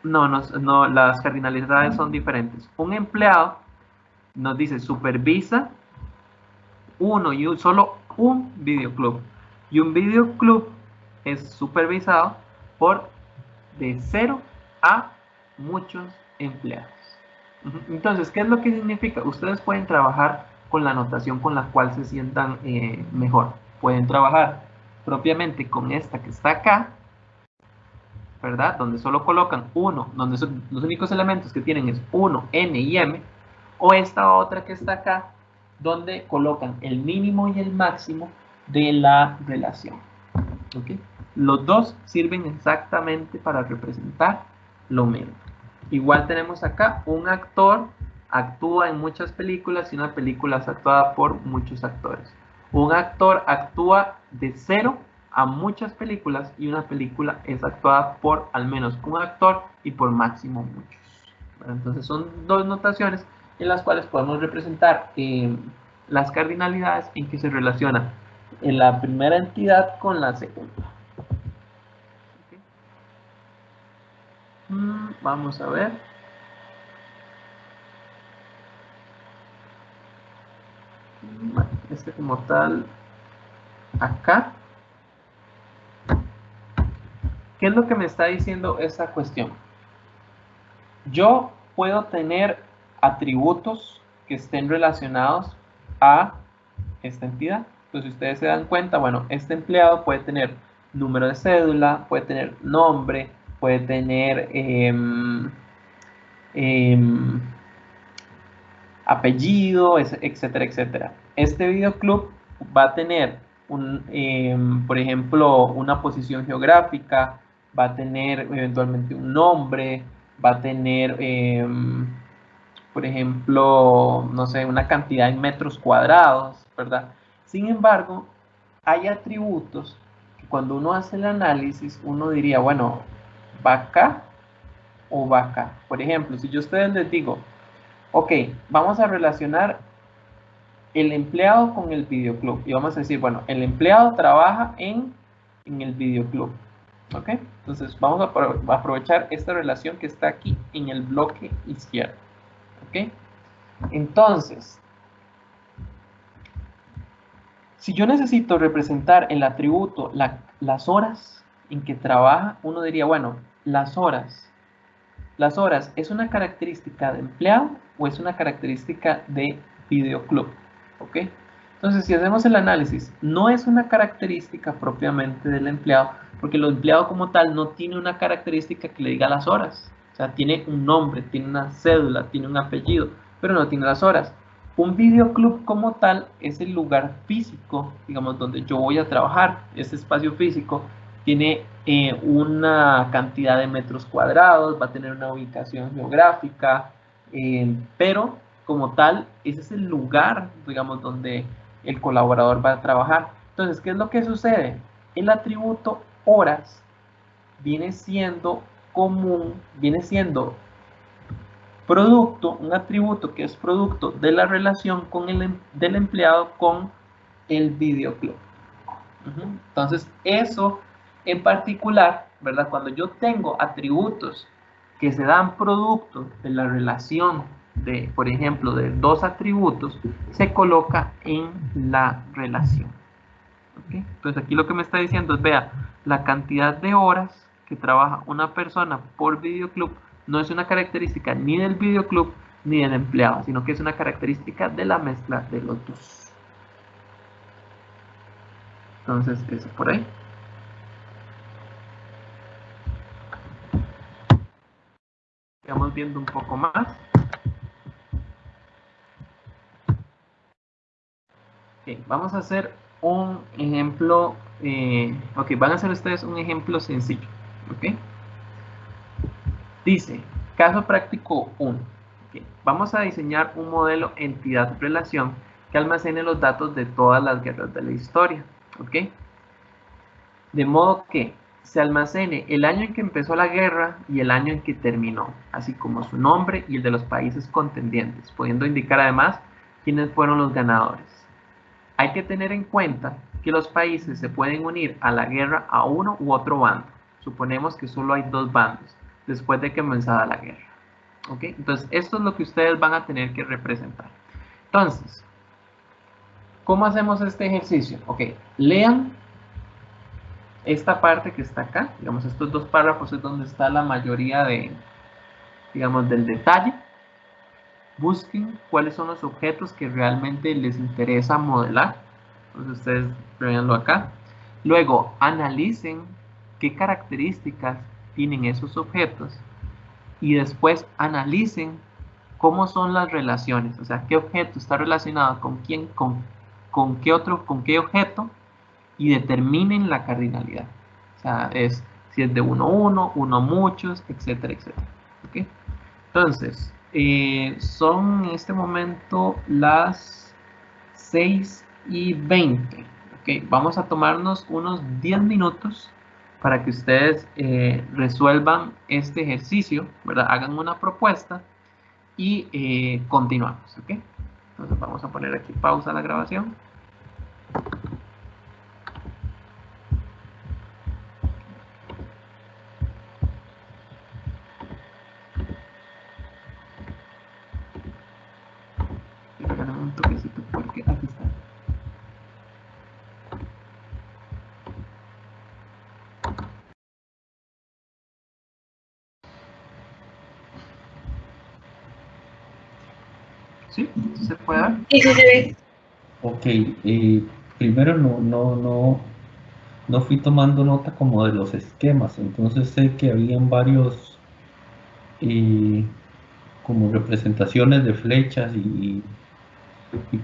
No, las cardinalidades son diferentes. Un empleado nos dice supervisa solo un videoclub. Y un videoclub es supervisado por de 0 a muchos empleados. Entonces, ¿qué es lo que significa? Ustedes pueden trabajar con la notación con la cual se sientan mejor. Pueden trabajar propiamente con esta que está acá, ¿verdad? Donde solo colocan uno, donde los únicos elementos que tienen es 1, n y m, o esta otra que está acá, donde colocan el mínimo y el máximo de la relación. ¿Okay? Los dos sirven exactamente para representar lo mismo. Igual tenemos acá un actor actúa en muchas películas y una película es actuada por muchos actores. Un actor actúa de 0 a muchas películas y una película es actuada por al menos un actor y por máximo muchos. Entonces son dos notaciones en las cuales podemos representar las cardinalidades en que se relaciona en la primera entidad con la segunda. Vamos a ver. Este como tal acá. ¿Qué es lo que me está diciendo esta cuestión? Yo puedo tener atributos que estén relacionados a esta entidad. Entonces, si ustedes se dan cuenta, bueno, este empleado puede tener número de cédula, puede tener nombre, puede tener apellido, etcétera, etcétera. Este videoclub va a tener, por ejemplo, una posición geográfica, va a tener eventualmente un nombre, va a tener, por ejemplo, no sé, una cantidad en metros cuadrados, ¿verdad? Sin embargo, hay atributos que cuando uno hace el análisis, uno diría, bueno, ¿va acá o va acá? Por ejemplo, si yo a ustedes les digo, ok, vamos a relacionar el empleado con el videoclub. Y vamos a decir, bueno, el empleado trabaja en el videoclub. ¿Ok? Entonces vamos a aprovechar esta relación que está aquí en el bloque izquierdo. ¿Ok? Entonces, si yo necesito representar el atributo, las horas en que trabaja, uno diría, bueno, las horas. ¿Las horas es una característica de empleado o es una característica de videoclub? ¿Ok? Entonces, si hacemos el análisis, no es una característica propiamente del empleado, porque el empleado como tal no tiene una característica que le diga las horas. O sea, tiene un nombre, tiene una cédula, tiene un apellido, pero no tiene las horas. Un videoclub como tal es el lugar físico, digamos, donde yo voy a trabajar. Ese espacio físico tiene una cantidad de metros cuadrados, va a tener una ubicación geográfica, pero como tal, ese es el lugar, digamos, donde el colaborador va a trabajar. Entonces, ¿qué es lo que sucede? El atributo horas viene siendo común, viene siendo producto, un atributo que es producto de la relación del empleado con el videoclub. Entonces, eso en particular, ¿verdad? Cuando yo tengo atributos que se dan producto de la relación de, por ejemplo, de dos atributos, se coloca en la relación. ¿Okay? Entonces, aquí lo que me está diciendo es, vea, la cantidad de horas que trabaja una persona por videoclub no es una característica ni del videoclub ni del empleado, sino que es una característica de la mezcla de los dos. Entonces, eso por ahí. Vamos viendo un poco más. Okay, vamos a hacer un ejemplo. Ok, van a hacer ustedes un ejemplo sencillo. Ok. Dice, caso práctico 1. Okay, vamos a diseñar un modelo entidad-relación que almacene los datos de todas las guerras de la historia. Ok. De modo que se almacene el año en que empezó la guerra y el año en que terminó, así como su nombre y el de los países contendientes, pudiendo indicar además quiénes fueron los ganadores. Hay que tener en cuenta que los países se pueden unir a la guerra a uno u otro bando. Suponemos que solo hay dos bandos. después de que comenzara la guerra. ¿Ok? Entonces, esto es lo que ustedes van a tener que representar. Entonces, ¿cómo hacemos este ejercicio? Ok, lean esta parte que está acá, digamos, estos dos párrafos es donde está la mayoría de, digamos, del detalle. Busquen cuáles son los objetos que realmente les interesa modelar. Entonces ustedes veanlo acá. Luego, analicen qué características tienen esos objetos y después analicen cómo son las relaciones, o sea, qué objeto está relacionado con quién, con qué otro, con qué objeto, y determinen la cardinalidad. O sea, es si es de 1 1, 1 muchos, etcétera, etcétera. ¿Okay? Entonces, son en este momento las 6:20. Okay, vamos a tomarnos unos 10 minutos para que ustedes resuelvan este ejercicio, ¿verdad? Hagan una propuesta y continuamos. ¿Okay? Entonces vamos a poner aquí pausa a la grabación. Un toquecito porque aquí está. ¿Sí? ¿Se puede ver? Sí, sí se ve. Ok, primero no fui tomando nota como de los esquemas, entonces sé que habían varios como representaciones de flechas y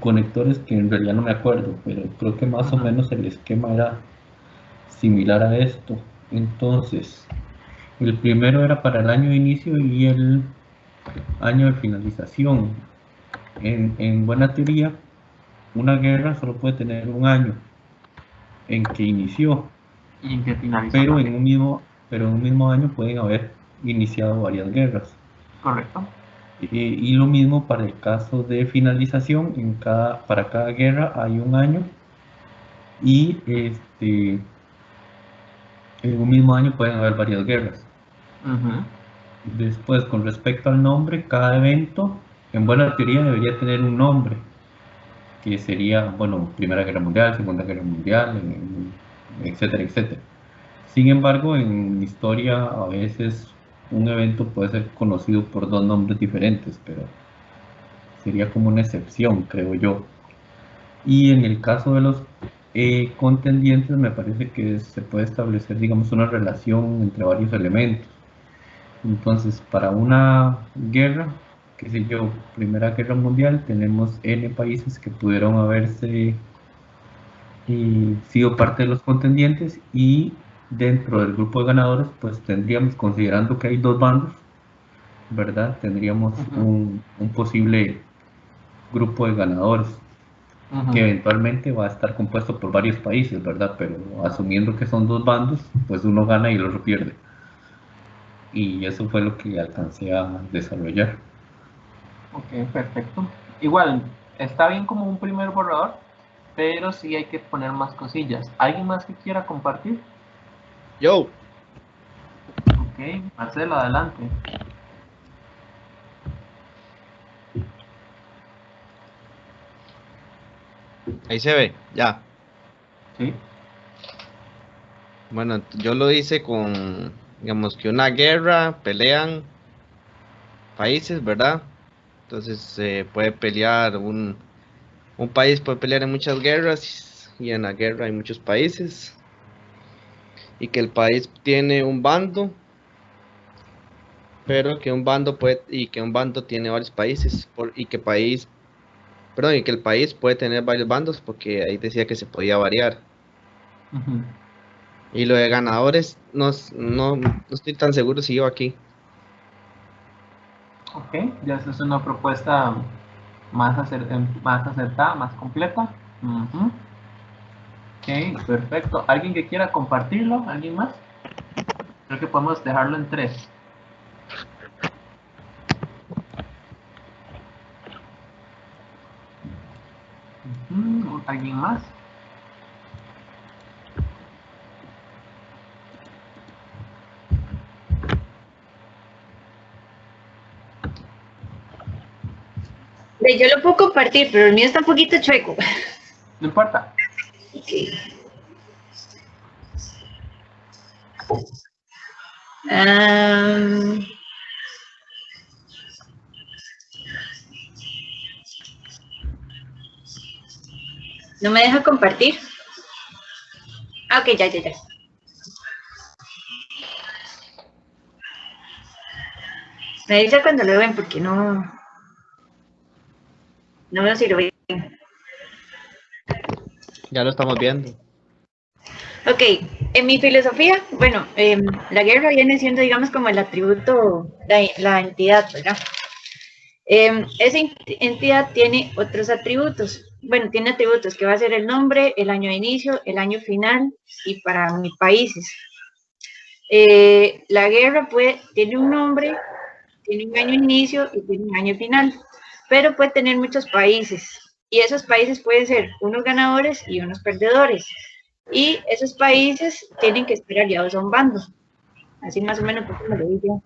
conectores que en realidad no me acuerdo, pero creo que más o menos el esquema era similar a esto. Entonces, el primero era para el año de inicio y el año de finalización. En buena teoría, una guerra solo puede tener un año en que inició, Y en que finalizó pero también. en un mismo año pueden haber iniciado varias guerras. Correcto. Y lo mismo para el caso de finalización, para cada guerra hay un año y en un mismo año pueden haber varias guerras. Después, con respecto al nombre, cada evento, en buena teoría, debería tener un nombre, que sería, bueno, Primera Guerra Mundial, Segunda Guerra Mundial, etcétera, etcétera. Sin embargo, en historia a veces un evento puede ser conocido por dos nombres diferentes, pero sería como una excepción, creo yo. Y en el caso de los contendientes, me parece que se puede establecer, digamos, una relación entre varios elementos. Entonces, para una guerra, qué sé yo, Primera Guerra Mundial, tenemos N países que pudieron haberse sido parte de los contendientes y dentro del grupo de ganadores, pues tendríamos, considerando que hay dos bandos, ¿verdad? Tendríamos un posible grupo de ganadores que eventualmente va a estar compuesto por varios países, ¿verdad? Pero asumiendo que son dos bandos, pues uno gana y el otro pierde. Y eso fue lo que alcancé a desarrollar. Ok, perfecto. Igual, está bien como un primer borrador, pero sí hay que poner más cosillas. ¿Alguien más que quiera compartir? Yo. Ok, Marcelo, adelante. Ahí se ve, ya. Sí. Bueno, yo lo hice con, digamos que una guerra, pelean países, ¿verdad? Entonces se puede pelear, un país puede pelear en muchas guerras y en la guerra hay muchos países. Y que el país tiene un bando, pero que un bando tiene varios países, y que y que el país puede tener varios bandos porque ahí decía que se podía variar. Y lo de ganadores, no estoy tan seguro si iba aquí. Ok, ya esa es una propuesta más acertada, más completa. Ok, perfecto. ¿Alguien que quiera compartirlo? ¿Alguien más? Creo que podemos dejarlo en 3. ¿Alguien más? Yo lo puedo compartir, pero el mío está un poquito chueco. No importa. Okay. ¿No me deja compartir? Ah, ok, ya. Me dice cuando lo ven, porque no veo si lo ven. Ya lo estamos viendo. Ok, en mi filosofía, bueno, la guerra viene siendo, digamos, como el atributo, la entidad, ¿verdad? Esa entidad tiene otros atributos. Bueno, tiene atributos que va a ser el nombre, el año de inicio, el año final y para mis países. La guerra tiene un nombre, tiene un año de inicio y tiene un año final, pero puede tener muchos países. Y esos países pueden ser unos ganadores y unos perdedores. Y esos países tienen que estar aliados a un bando. Así más o menos como lo digo.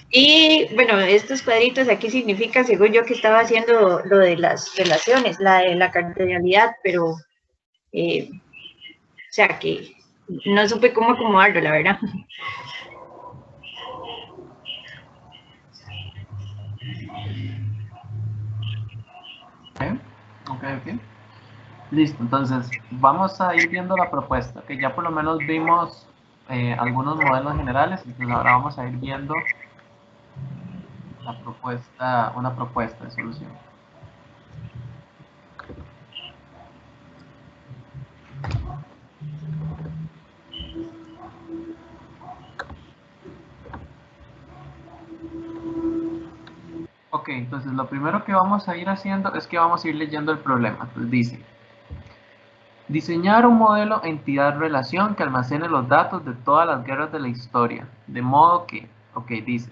Y bueno, estos cuadritos aquí significan, según yo, que estaba haciendo lo de las relaciones, la cardenalidad, pero, o sea, que no supe cómo acomodarlo, la verdad. Ok. Listo, entonces vamos a ir viendo la propuesta, que ya por lo menos vimos algunos modelos generales, entonces ahora vamos a ir viendo la propuesta, una propuesta de solución. Ok, entonces lo primero que vamos a ir haciendo es que vamos a ir leyendo el problema. Entonces dice, diseñar un modelo entidad-relación que almacene los datos de todas las guerras de la historia, de modo que, ok, dice,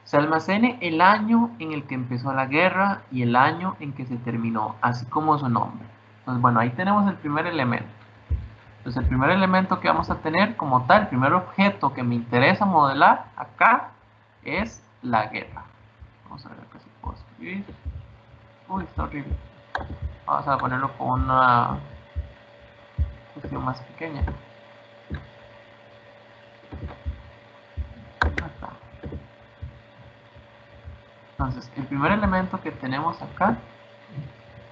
se almacene el año en el que empezó la guerra y el año en que se terminó, así como su nombre. Entonces, bueno, ahí tenemos el primer elemento. Entonces, el primer elemento que vamos a tener como tal, el primer objeto que me interesa modelar acá es la guerra. Vamos a ver acá si puedo escribir. Uy, está horrible. Vamos a ponerlo con una cuestión más pequeña. Acá. Entonces, el primer elemento que tenemos acá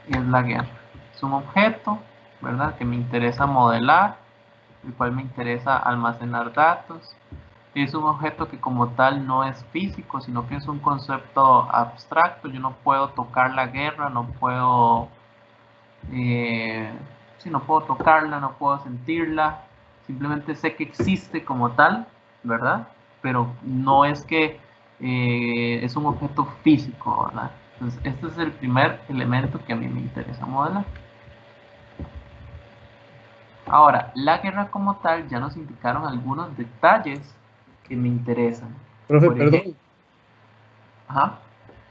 es la guerra. Es un objeto, ¿verdad?, que me interesa modelar, el cual me interesa almacenar datos. Es un objeto que como tal no es físico, sino que es un concepto abstracto. Yo no puedo tocar la guerra, no puedo, no puedo tocarla, no puedo sentirla. Simplemente sé que existe como tal, ¿verdad? Pero no es que es un objeto físico, ¿verdad? Entonces, este es el primer elemento que a mí me interesa modelar. Ahora, la guerra como tal ya nos indicaron algunos detalles que me interesan. Profe, perdón. Ajá.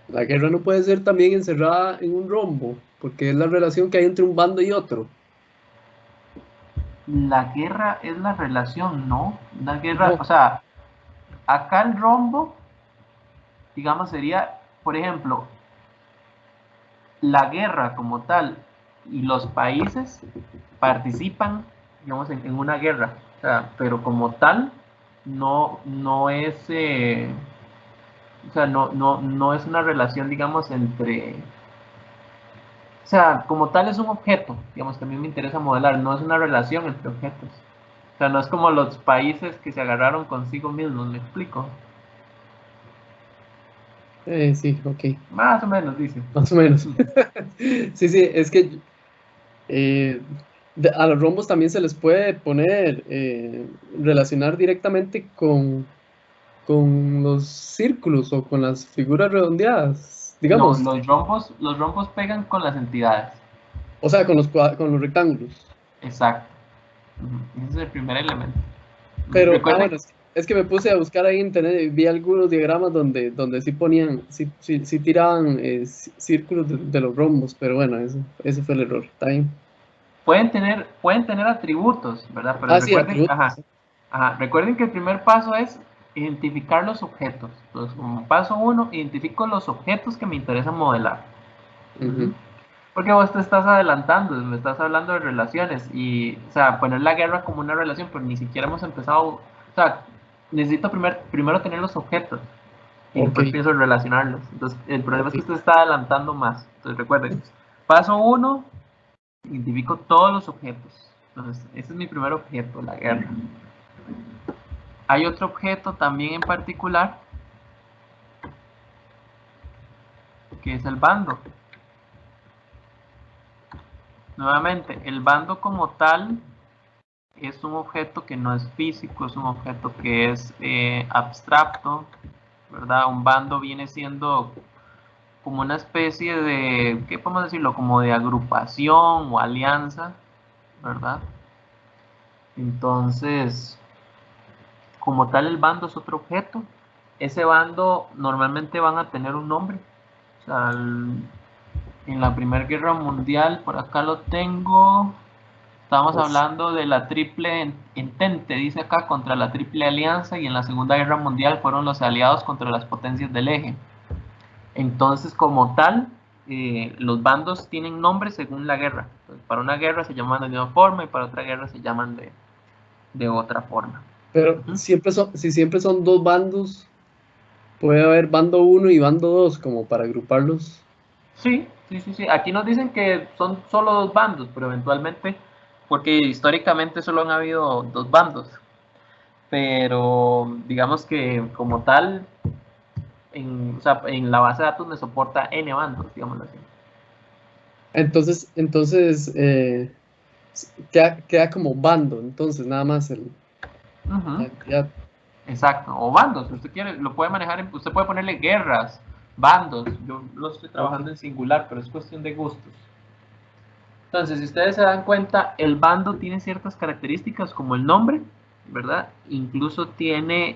La guerra no puede ser también encerrada en un rombo, porque es la relación que hay entre un bando y otro. La guerra es la relación, ¿no? La guerra, No. o sea, acá el rombo, digamos, sería, por ejemplo, la guerra como tal y los países participan, digamos, en una guerra, o sea, pero como tal no es, o sea, no es una relación, digamos, entre, o sea, como tal es un objeto, digamos, que a mí me interesa modelar, no es una relación entre objetos. O sea, no es como los países que se agarraron consigo mismos, ¿me explico? Sí, ok. Más o menos, dice. Más o menos. Sí, es que a los rombos también se les puede poner, relacionar directamente con los círculos o con las figuras redondeadas, digamos. No, los rombos pegan con las entidades. O sea, con los rectángulos. Exacto. Ese es el primer elemento. Pero, Recuerden, bueno, es que me puse a buscar ahí en internet y vi algunos diagramas donde sí ponían, sí tiraban círculos de los rombos, pero bueno, ese fue el error. ¿Está bien? pueden tener atributos, ¿verdad? Pero Sí, recuerden, atributos. recuerden que el primer paso es identificar los objetos. Entonces, como paso 1, identifico los objetos que me interesa modelar. Ujú. Porque vos te estás adelantando, me estás hablando de relaciones y, o sea, poner la guerra como una relación, pero ni siquiera hemos empezado, o sea, necesito primero tener los objetos y Ok, después pienso en relacionarlos. Entonces, el problema es que ok. usted está adelantando más. Entonces, recuerden, paso 1, identifico todos los objetos. Entonces, ese es mi primer objeto, la guerra. Hay otro objeto también en particular, que es el bando. Nuevamente, el bando como tal es un objeto que no es físico, es un objeto que es abstracto, ¿verdad? Un bando viene siendo como una especie de, ¿qué podemos decirlo? Como de agrupación o alianza, ¿verdad? Entonces, como tal, el bando es otro objeto. Ese bando normalmente van a tener un nombre. O sea, en la Primera Guerra Mundial, por acá lo tengo. Estamos Pues, hablando de la Triple Entente, dice acá, contra la Triple Alianza, y en la Segunda Guerra Mundial fueron los aliados contra las potencias del eje. Entonces, como tal, los bandos tienen nombres según la guerra. Entonces, para una guerra se llaman de una forma y para otra guerra se llaman de otra forma. pero Ujú. si siempre son dos bandos, puede haber bando uno y bando 2 como para agruparlos. Sí, sí, sí, sí. Aquí nos dicen que son solo dos bandos, pero eventualmente, porque históricamente solo han habido dos bandos. Pero digamos que como tal, o sea, en la base de datos me soporta n bandos, digámoslo así. Entonces queda como bando, entonces nada más la Ujú. entidad. Exacto, o bandos, si usted quiere, lo puede manejar, usted puede ponerle guerras, bandos, yo lo estoy Ok. trabajando en singular, pero es cuestión de gustos. Entonces, si ustedes se dan cuenta, el bando tiene ciertas características como el nombre, ¿verdad? Incluso tiene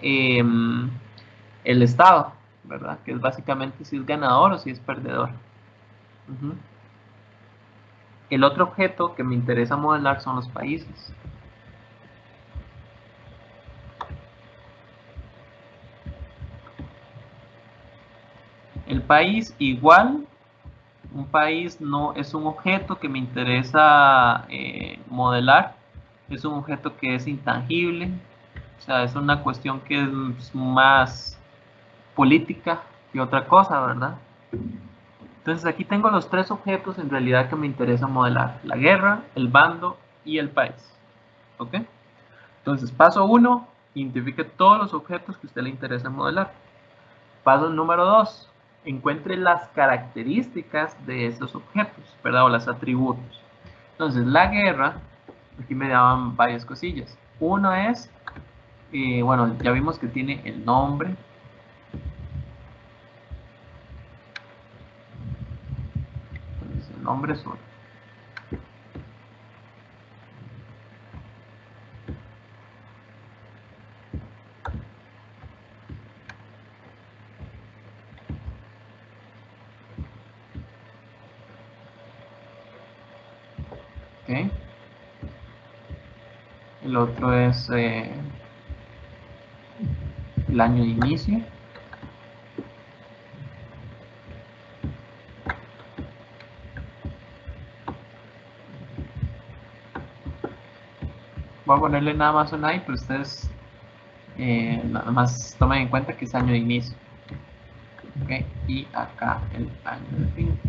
el estado, ¿verdad? Que es básicamente si es ganador o si es perdedor. Ujú. El otro objeto que me interesa modelar son los países. El país igual, un país no es un objeto que me interesa modelar, es un objeto que es intangible, o sea, es una cuestión que es más política que otra cosa, ¿verdad? Entonces aquí tengo los tres objetos en realidad que me interesa modelar, la guerra, el bando y el país. ¿Ok? Entonces paso 1, identifique todos los objetos que a usted le interesa modelar. Paso número 2, encuentre las características de esos objetos, ¿verdad? O los atributos. Entonces la guerra, aquí me daban varias cosillas. Uno es, bueno, ya vimos que tiene el nombre. Entonces el nombre es uno. ¿Ok? El otro es el año de inicio. Voy a ponerle nada más un ahí, pero ustedes nada más tomen en cuenta que es año de inicio. ¿Ok? Y acá el año de fin.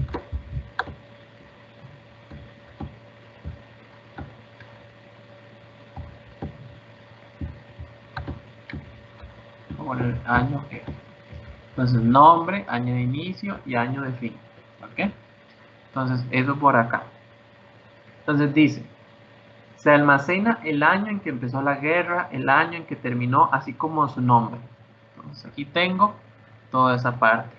Voy a poner año E. Entonces, nombre, año de inicio y año de fin. ¿Ok? Entonces, eso por acá. Entonces dice, se almacena el año en que empezó la guerra, el año en que terminó, así como su nombre. Entonces, aquí tengo toda esa parte.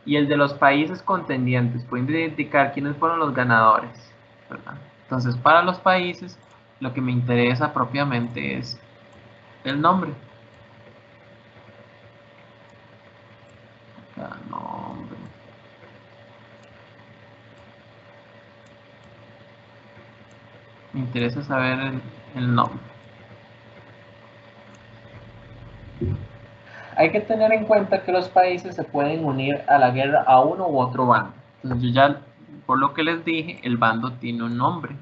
Y el de los países contendientes, pueden identificar quiénes fueron los ganadores, ¿verdad? Entonces, para los países, lo que me interesa propiamente es el nombre. Acá, nombre. Me interesa saber el nombre. Hay que tener en cuenta que los países se pueden unir a la guerra a uno u otro bando. Entonces yo ya, por lo que les dije, el bando tiene un nombre.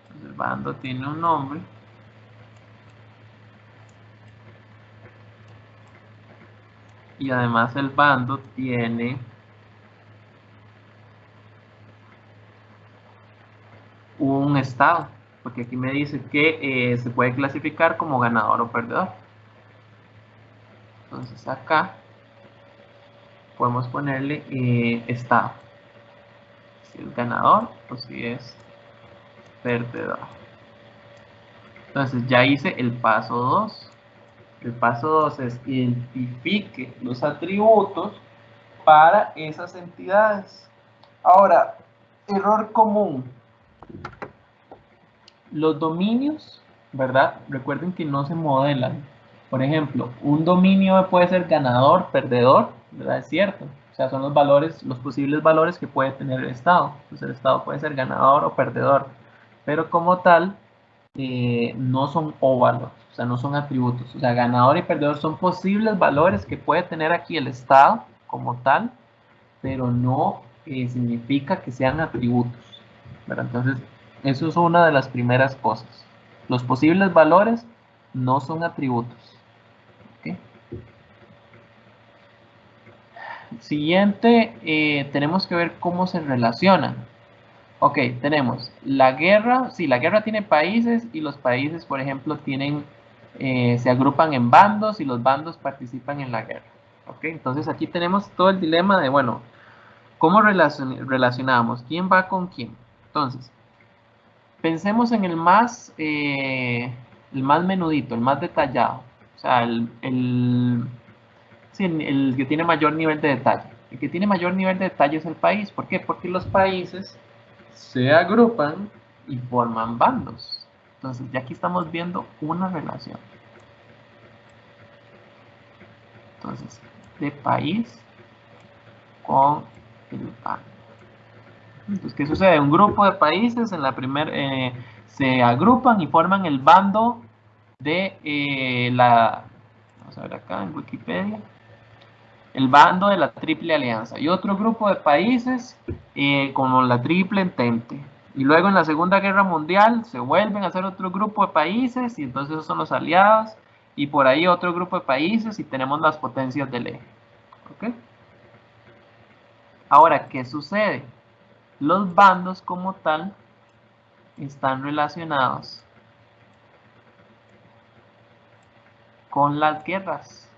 Entonces, el bando tiene un nombre. Y además el bando tiene un estado, porque aquí me dice que se puede clasificar como ganador o perdedor. Entonces acá podemos ponerle estado, si es ganador o si es perdedor. Entonces ya hice el paso 2. El paso 2 es identifique los atributos para esas entidades. Ahora, error común. Los dominios, ¿verdad? Recuerden que no se modelan. Por ejemplo, un dominio puede ser ganador, perdedor, ¿verdad? Es cierto. O sea, son los valores, los posibles valores que puede tener el estado. Entonces el estado puede ser ganador o perdedor. Pero como tal, no son óvalos, o sea, no son atributos. O sea, ganador y perdedor son posibles valores que puede tener aquí el estado como tal, pero no significa que sean atributos, ¿verdad? Entonces, eso es una de las primeras cosas. Los posibles valores no son atributos. ¿Okay? Siguiente, tenemos que ver cómo se relacionan. Ok, tenemos la guerra. Sí, la guerra tiene países y los países, por ejemplo, tienen, se agrupan en bandos y los bandos participan en la guerra. Ok, entonces aquí tenemos todo el dilema de, bueno, ¿cómo relacionamos? ¿Quién va con quién? Entonces, pensemos en el más menudito, el más detallado. O sea, sí, el que tiene mayor nivel de detalle. El que tiene mayor nivel de detalle es el país. ¿Por qué? Porque los países se agrupan y forman bandos. Entonces, ya aquí estamos viendo una relación. Entonces, de país con el bando. Entonces, ¿qué sucede? Un grupo de países en la se agrupan y forman el bando de vamos a ver acá en Wikipedia, el bando de la Triple Alianza, y otro grupo de países como la Triple Entente. Y luego en la Segunda Guerra Mundial se vuelven a hacer otro grupo de países y entonces esos son los aliados, y por ahí otro grupo de países y tenemos las potencias del eje. ¿Okay? Ahora, ¿qué sucede? Los bandos como tal están relacionados con las guerras,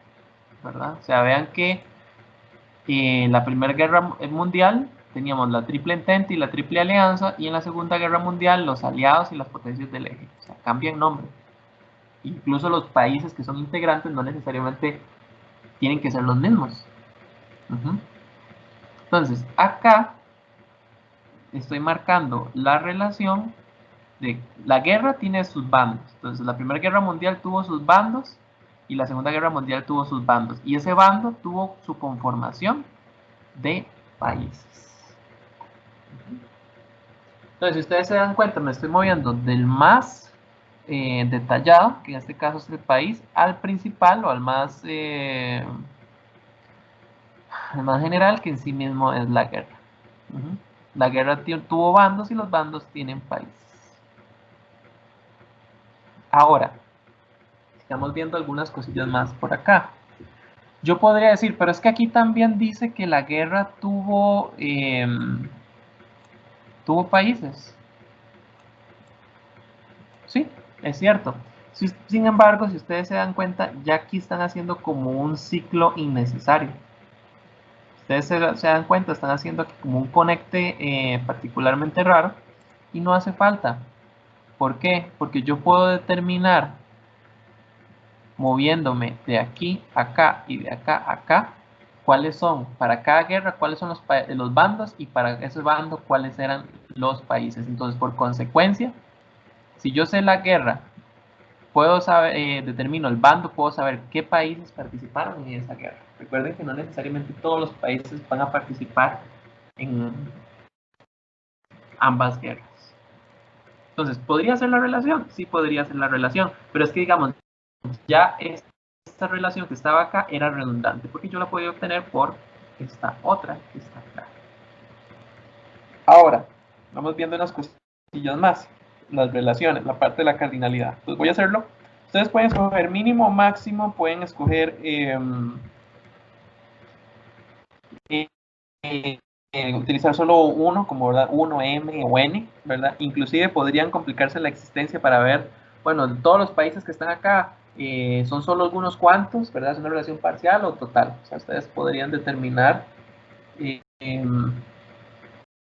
¿verdad? O sea, vean que en la Primera Guerra Mundial teníamos la Triple Entente y la Triple Alianza, y en la Segunda Guerra Mundial los aliados y las potencias del eje. O sea, cambian nombre. Incluso los países que son integrantes no necesariamente tienen que ser los mismos. Entonces, acá estoy marcando la relación de la guerra tiene sus bandos. Entonces, la Primera Guerra Mundial tuvo sus bandos y la Segunda Guerra Mundial tuvo sus bandos. Y ese bando tuvo su conformación de países. Entonces, si ustedes se dan cuenta, me estoy moviendo del más detallado, que en este caso es el país, al principal o al más general, que en sí mismo es la guerra. La guerra tuvo bandos y los bandos tienen países. Ahora, estamos viendo algunas cosillas más por acá. Yo podría decir, pero es que aquí también dice que la guerra tuvo países. Sí, es cierto. Sin embargo, si ustedes se dan cuenta, ya aquí están haciendo como un ciclo innecesario. Ustedes se dan cuenta, están haciendo aquí como un conecte particularmente raro y no hace falta. ¿Por qué? Porque yo puedo determinar, moviéndome de aquí a acá y de acá a acá, cuáles son para cada guerra, cuáles son los bandos, y para ese bando cuáles eran los países. Entonces, por consecuencia, si yo sé la guerra, puedo saber, determino el bando, puedo saber qué países participaron en esa guerra. Recuerden que no necesariamente todos los países van a participar en ambas guerras. Entonces, ¿podría ser la relación? Sí, podría ser la relación, pero es que, digamos, ya esta relación que estaba acá era redundante, porque yo la podía obtener por esta otra que está acá. Ahora, vamos viendo unas cosillas más, las relaciones, la parte de la cardinalidad. Entonces voy a hacerlo. Ustedes pueden escoger mínimo, máximo, pueden escoger utilizar solo uno, como ¿verdad? 1, M o N, ¿verdad? Inclusive podrían complicarse la existencia para ver, bueno, todos los países que están acá son solo algunos cuantos, ¿verdad? ¿Es una relación parcial o total? O sea, ustedes podrían determinar,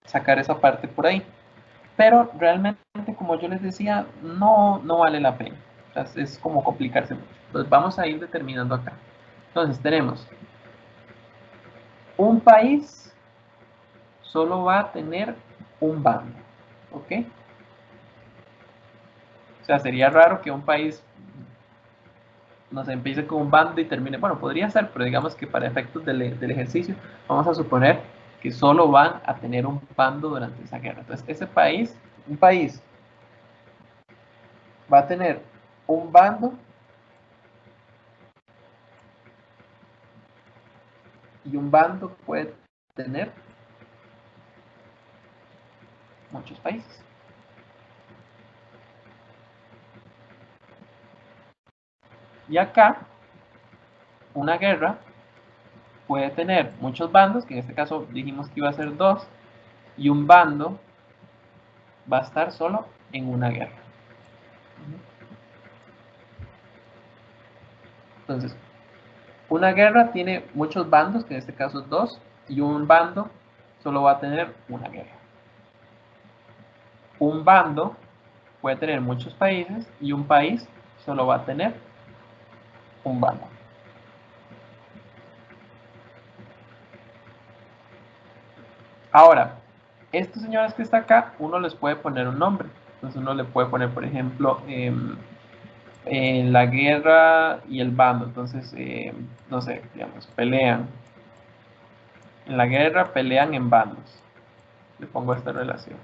sacar esa parte por ahí. Pero realmente, como yo les decía, no vale la pena. O sea, es como complicarse mucho. Entonces vamos a ir determinando acá. Entonces tenemos un país solo va a tener un bando, ¿ok? O sea, sería raro que un país, no sé, empiece con un bando y termine, bueno, podría ser, pero digamos que para efectos del ejercicio, vamos a suponer que solo van a tener un bando durante esa guerra. Entonces, ese país, un país, va a tener un bando y un bando puede tener muchos países. Y acá, una guerra puede tener muchos bandos, que en este caso dijimos que iba a ser 2, y un bando va a estar solo en una guerra. Entonces, una guerra tiene muchos bandos, que en este caso es 2, y un bando solo va a tener una guerra. Un bando puede tener muchos países y un país solo va a tener un bando. Ahora, estos señores que está acá, uno les puede poner un nombre. Entonces uno le puede poner, por ejemplo, la guerra y el bando. Entonces, no sé, digamos, pelean. En la guerra pelean en bandos. Le pongo esta relación.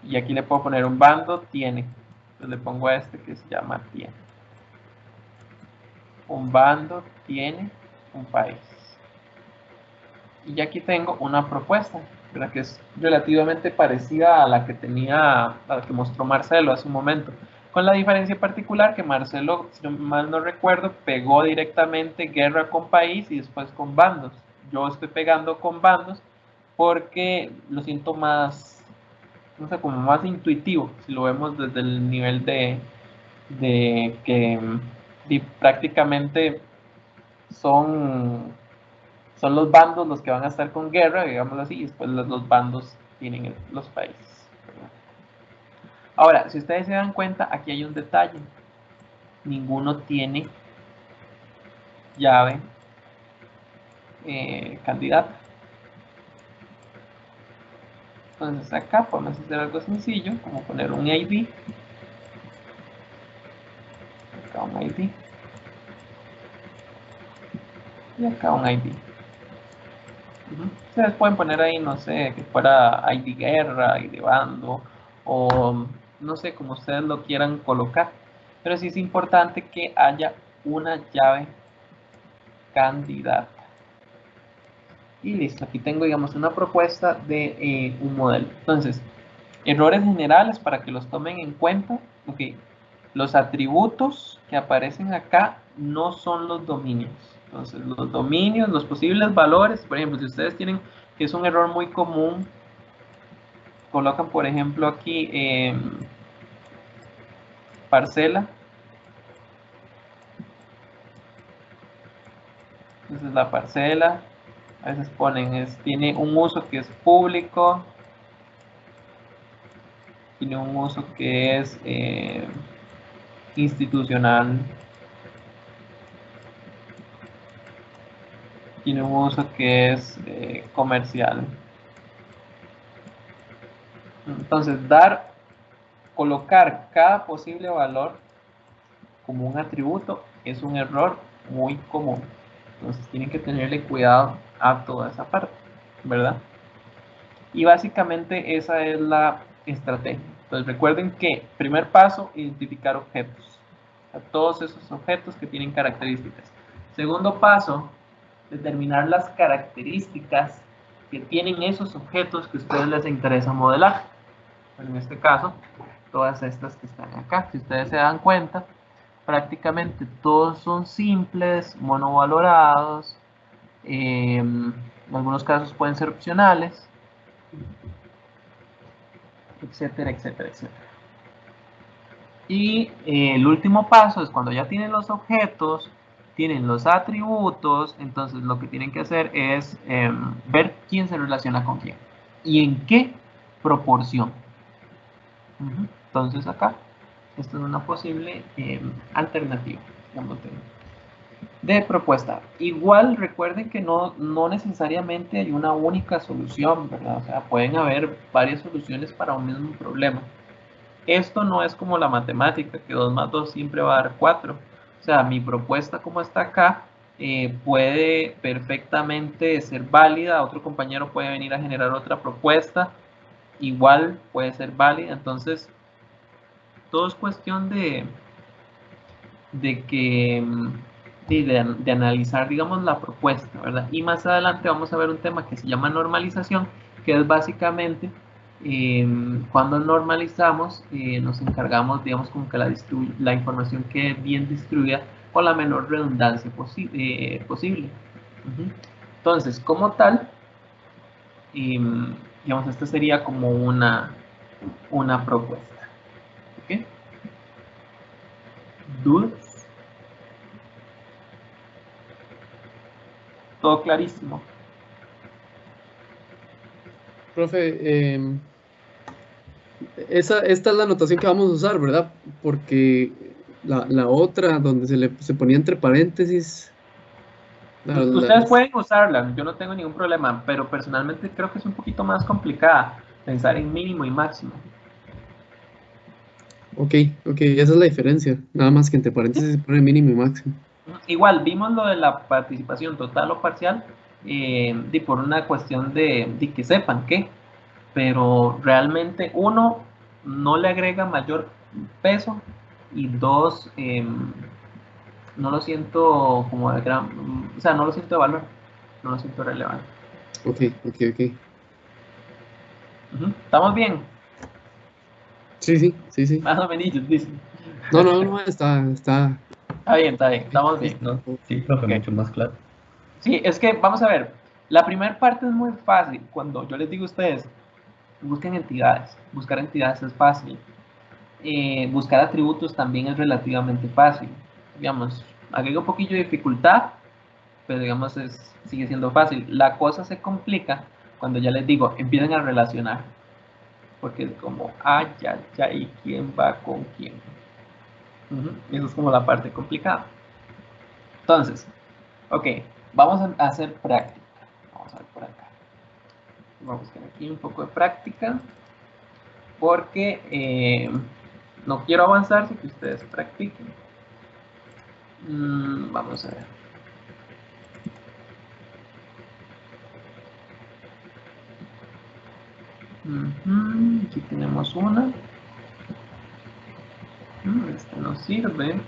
Y aquí le puedo poner un bando, tiene. Entonces le pongo a este que se llama tiene. Un bando tiene un país. Y aquí tengo una propuesta, ¿verdad? Que es relativamente parecida a la que tenía, a la que mostró Marcelo hace un momento, con la diferencia particular que Marcelo, si mal no recuerdo, pegó directamente guerra con país y después con bandos. Yo estoy pegando con bandos porque lo siento más, no sé, como más intuitivo, si lo vemos desde el nivel de que prácticamente son los bandos los que van a estar con guerra, digámoslo así, y después los bandos tienen los países. Ahora, si ustedes se dan cuenta, aquí hay un detalle. Ninguno tiene llave candidata. Entonces acá podemos hacer algo sencillo, como poner un ID. Acá un ID. Y acá un ID. Ustedes pueden poner ahí, no sé, que fuera ID guerra, ID bando, o no sé, como ustedes lo quieran colocar. Pero sí es importante que haya una llave candidata. Y listo, aquí tengo, digamos, una propuesta de un modelo. Entonces, errores generales para que los tomen en cuenta. Ok, los atributos que aparecen acá no son los dominios. Entonces, los dominios, los posibles valores, por ejemplo, si ustedes tienen, que es un error muy común, colocan, por ejemplo, aquí parcela. Entonces, la parcela, a veces ponen, tiene un uso que es público, tiene un uso que es institucional, tiene un uso que es comercial. Entonces, colocar cada posible valor como un atributo es un error muy común. Entonces, tienen que tenerle cuidado a toda esa parte, ¿verdad? Y básicamente esa es la estrategia. Entonces recuerden que primer paso, identificar objetos. A todos esos objetos que tienen características. Segundo paso, determinar las características que tienen esos objetos que a ustedes les interesa modelar. En este caso, todas estas que están acá, si ustedes se dan cuenta, prácticamente todos son simples, monovalorados, en algunos casos pueden ser opcionales, etcétera, etcétera, etcétera. Y el último paso es cuando ya tienen los objetos, tienen los atributos, entonces lo que tienen que hacer es ver quién se relaciona con quién y en qué proporción. Entonces acá, esto es una posible alternativa, digamos, de propuesta. Igual recuerden que no necesariamente hay una única solución, ¿verdad? O sea, pueden haber varias soluciones para un mismo problema. Esto no es como la matemática, que 2 más 2 siempre va a dar 4. O sea, mi propuesta como está acá puede perfectamente ser válida. Otro compañero puede venir a generar otra propuesta. Igual puede ser válida. Entonces, todo es cuestión de analizar, digamos, la propuesta, ¿verdad? Y más adelante vamos a ver un tema que se llama normalización, que es básicamente cuando normalizamos, nos encargamos, digamos, como que la información quede bien distribuida con la menor redundancia posible. Entonces, como tal, digamos, esta sería como una propuesta. ¿Ok? ¿Dudas? Todo clarísimo. Profe, esta es la anotación que vamos a usar, ¿verdad? Porque la otra, donde se ponía entre paréntesis. Ustedes pueden usarla, yo no tengo ningún problema, pero personalmente creo que es un poquito más complicada pensar en mínimo y máximo. Ok, esa es la diferencia. Nada más que entre paréntesis se pone mínimo y máximo. Igual, vimos lo de la participación total o parcial por una cuestión de que sepan qué, pero realmente uno no le agrega mayor peso y dos, no lo siento como de gran, o sea, no lo siento de valor, no lo siento relevante. Ok. ¿Estamos bien? Sí. Más o menos, dicen. No, está. Está bien, estamos bien. No, sí, profe, Ok. mucho más claro. Sí, es que vamos a ver, la primera parte es muy fácil. Cuando yo les digo a ustedes, busquen entidades, buscar entidades es fácil. Buscar atributos también es relativamente fácil. Digamos, agrega un poquillo de dificultad, pero digamos sigue siendo fácil. La cosa se complica cuando ya les digo, empiezan a relacionar. Porque es como, ya, ¿y quién va con quién? Eso es como la parte complicada. Entonces, ok, vamos a hacer práctica. Vamos a ver por acá. Vamos a buscar aquí un poco de práctica. Porque no quiero avanzar sin que ustedes practiquen. Vamos a ver. Aquí tenemos una. Este no sirve.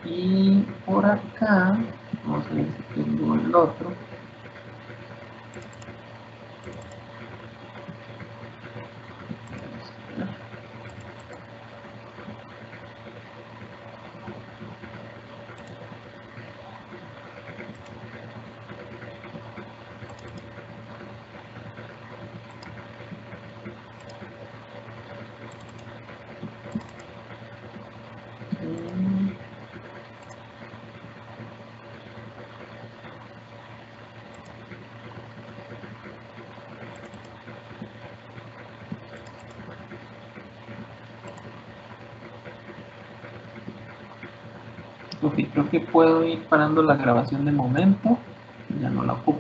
Y por acá, vamos a ver si tengo el otro. Ok, creo que puedo ir parando la grabación de momento. Ya no la ocupo.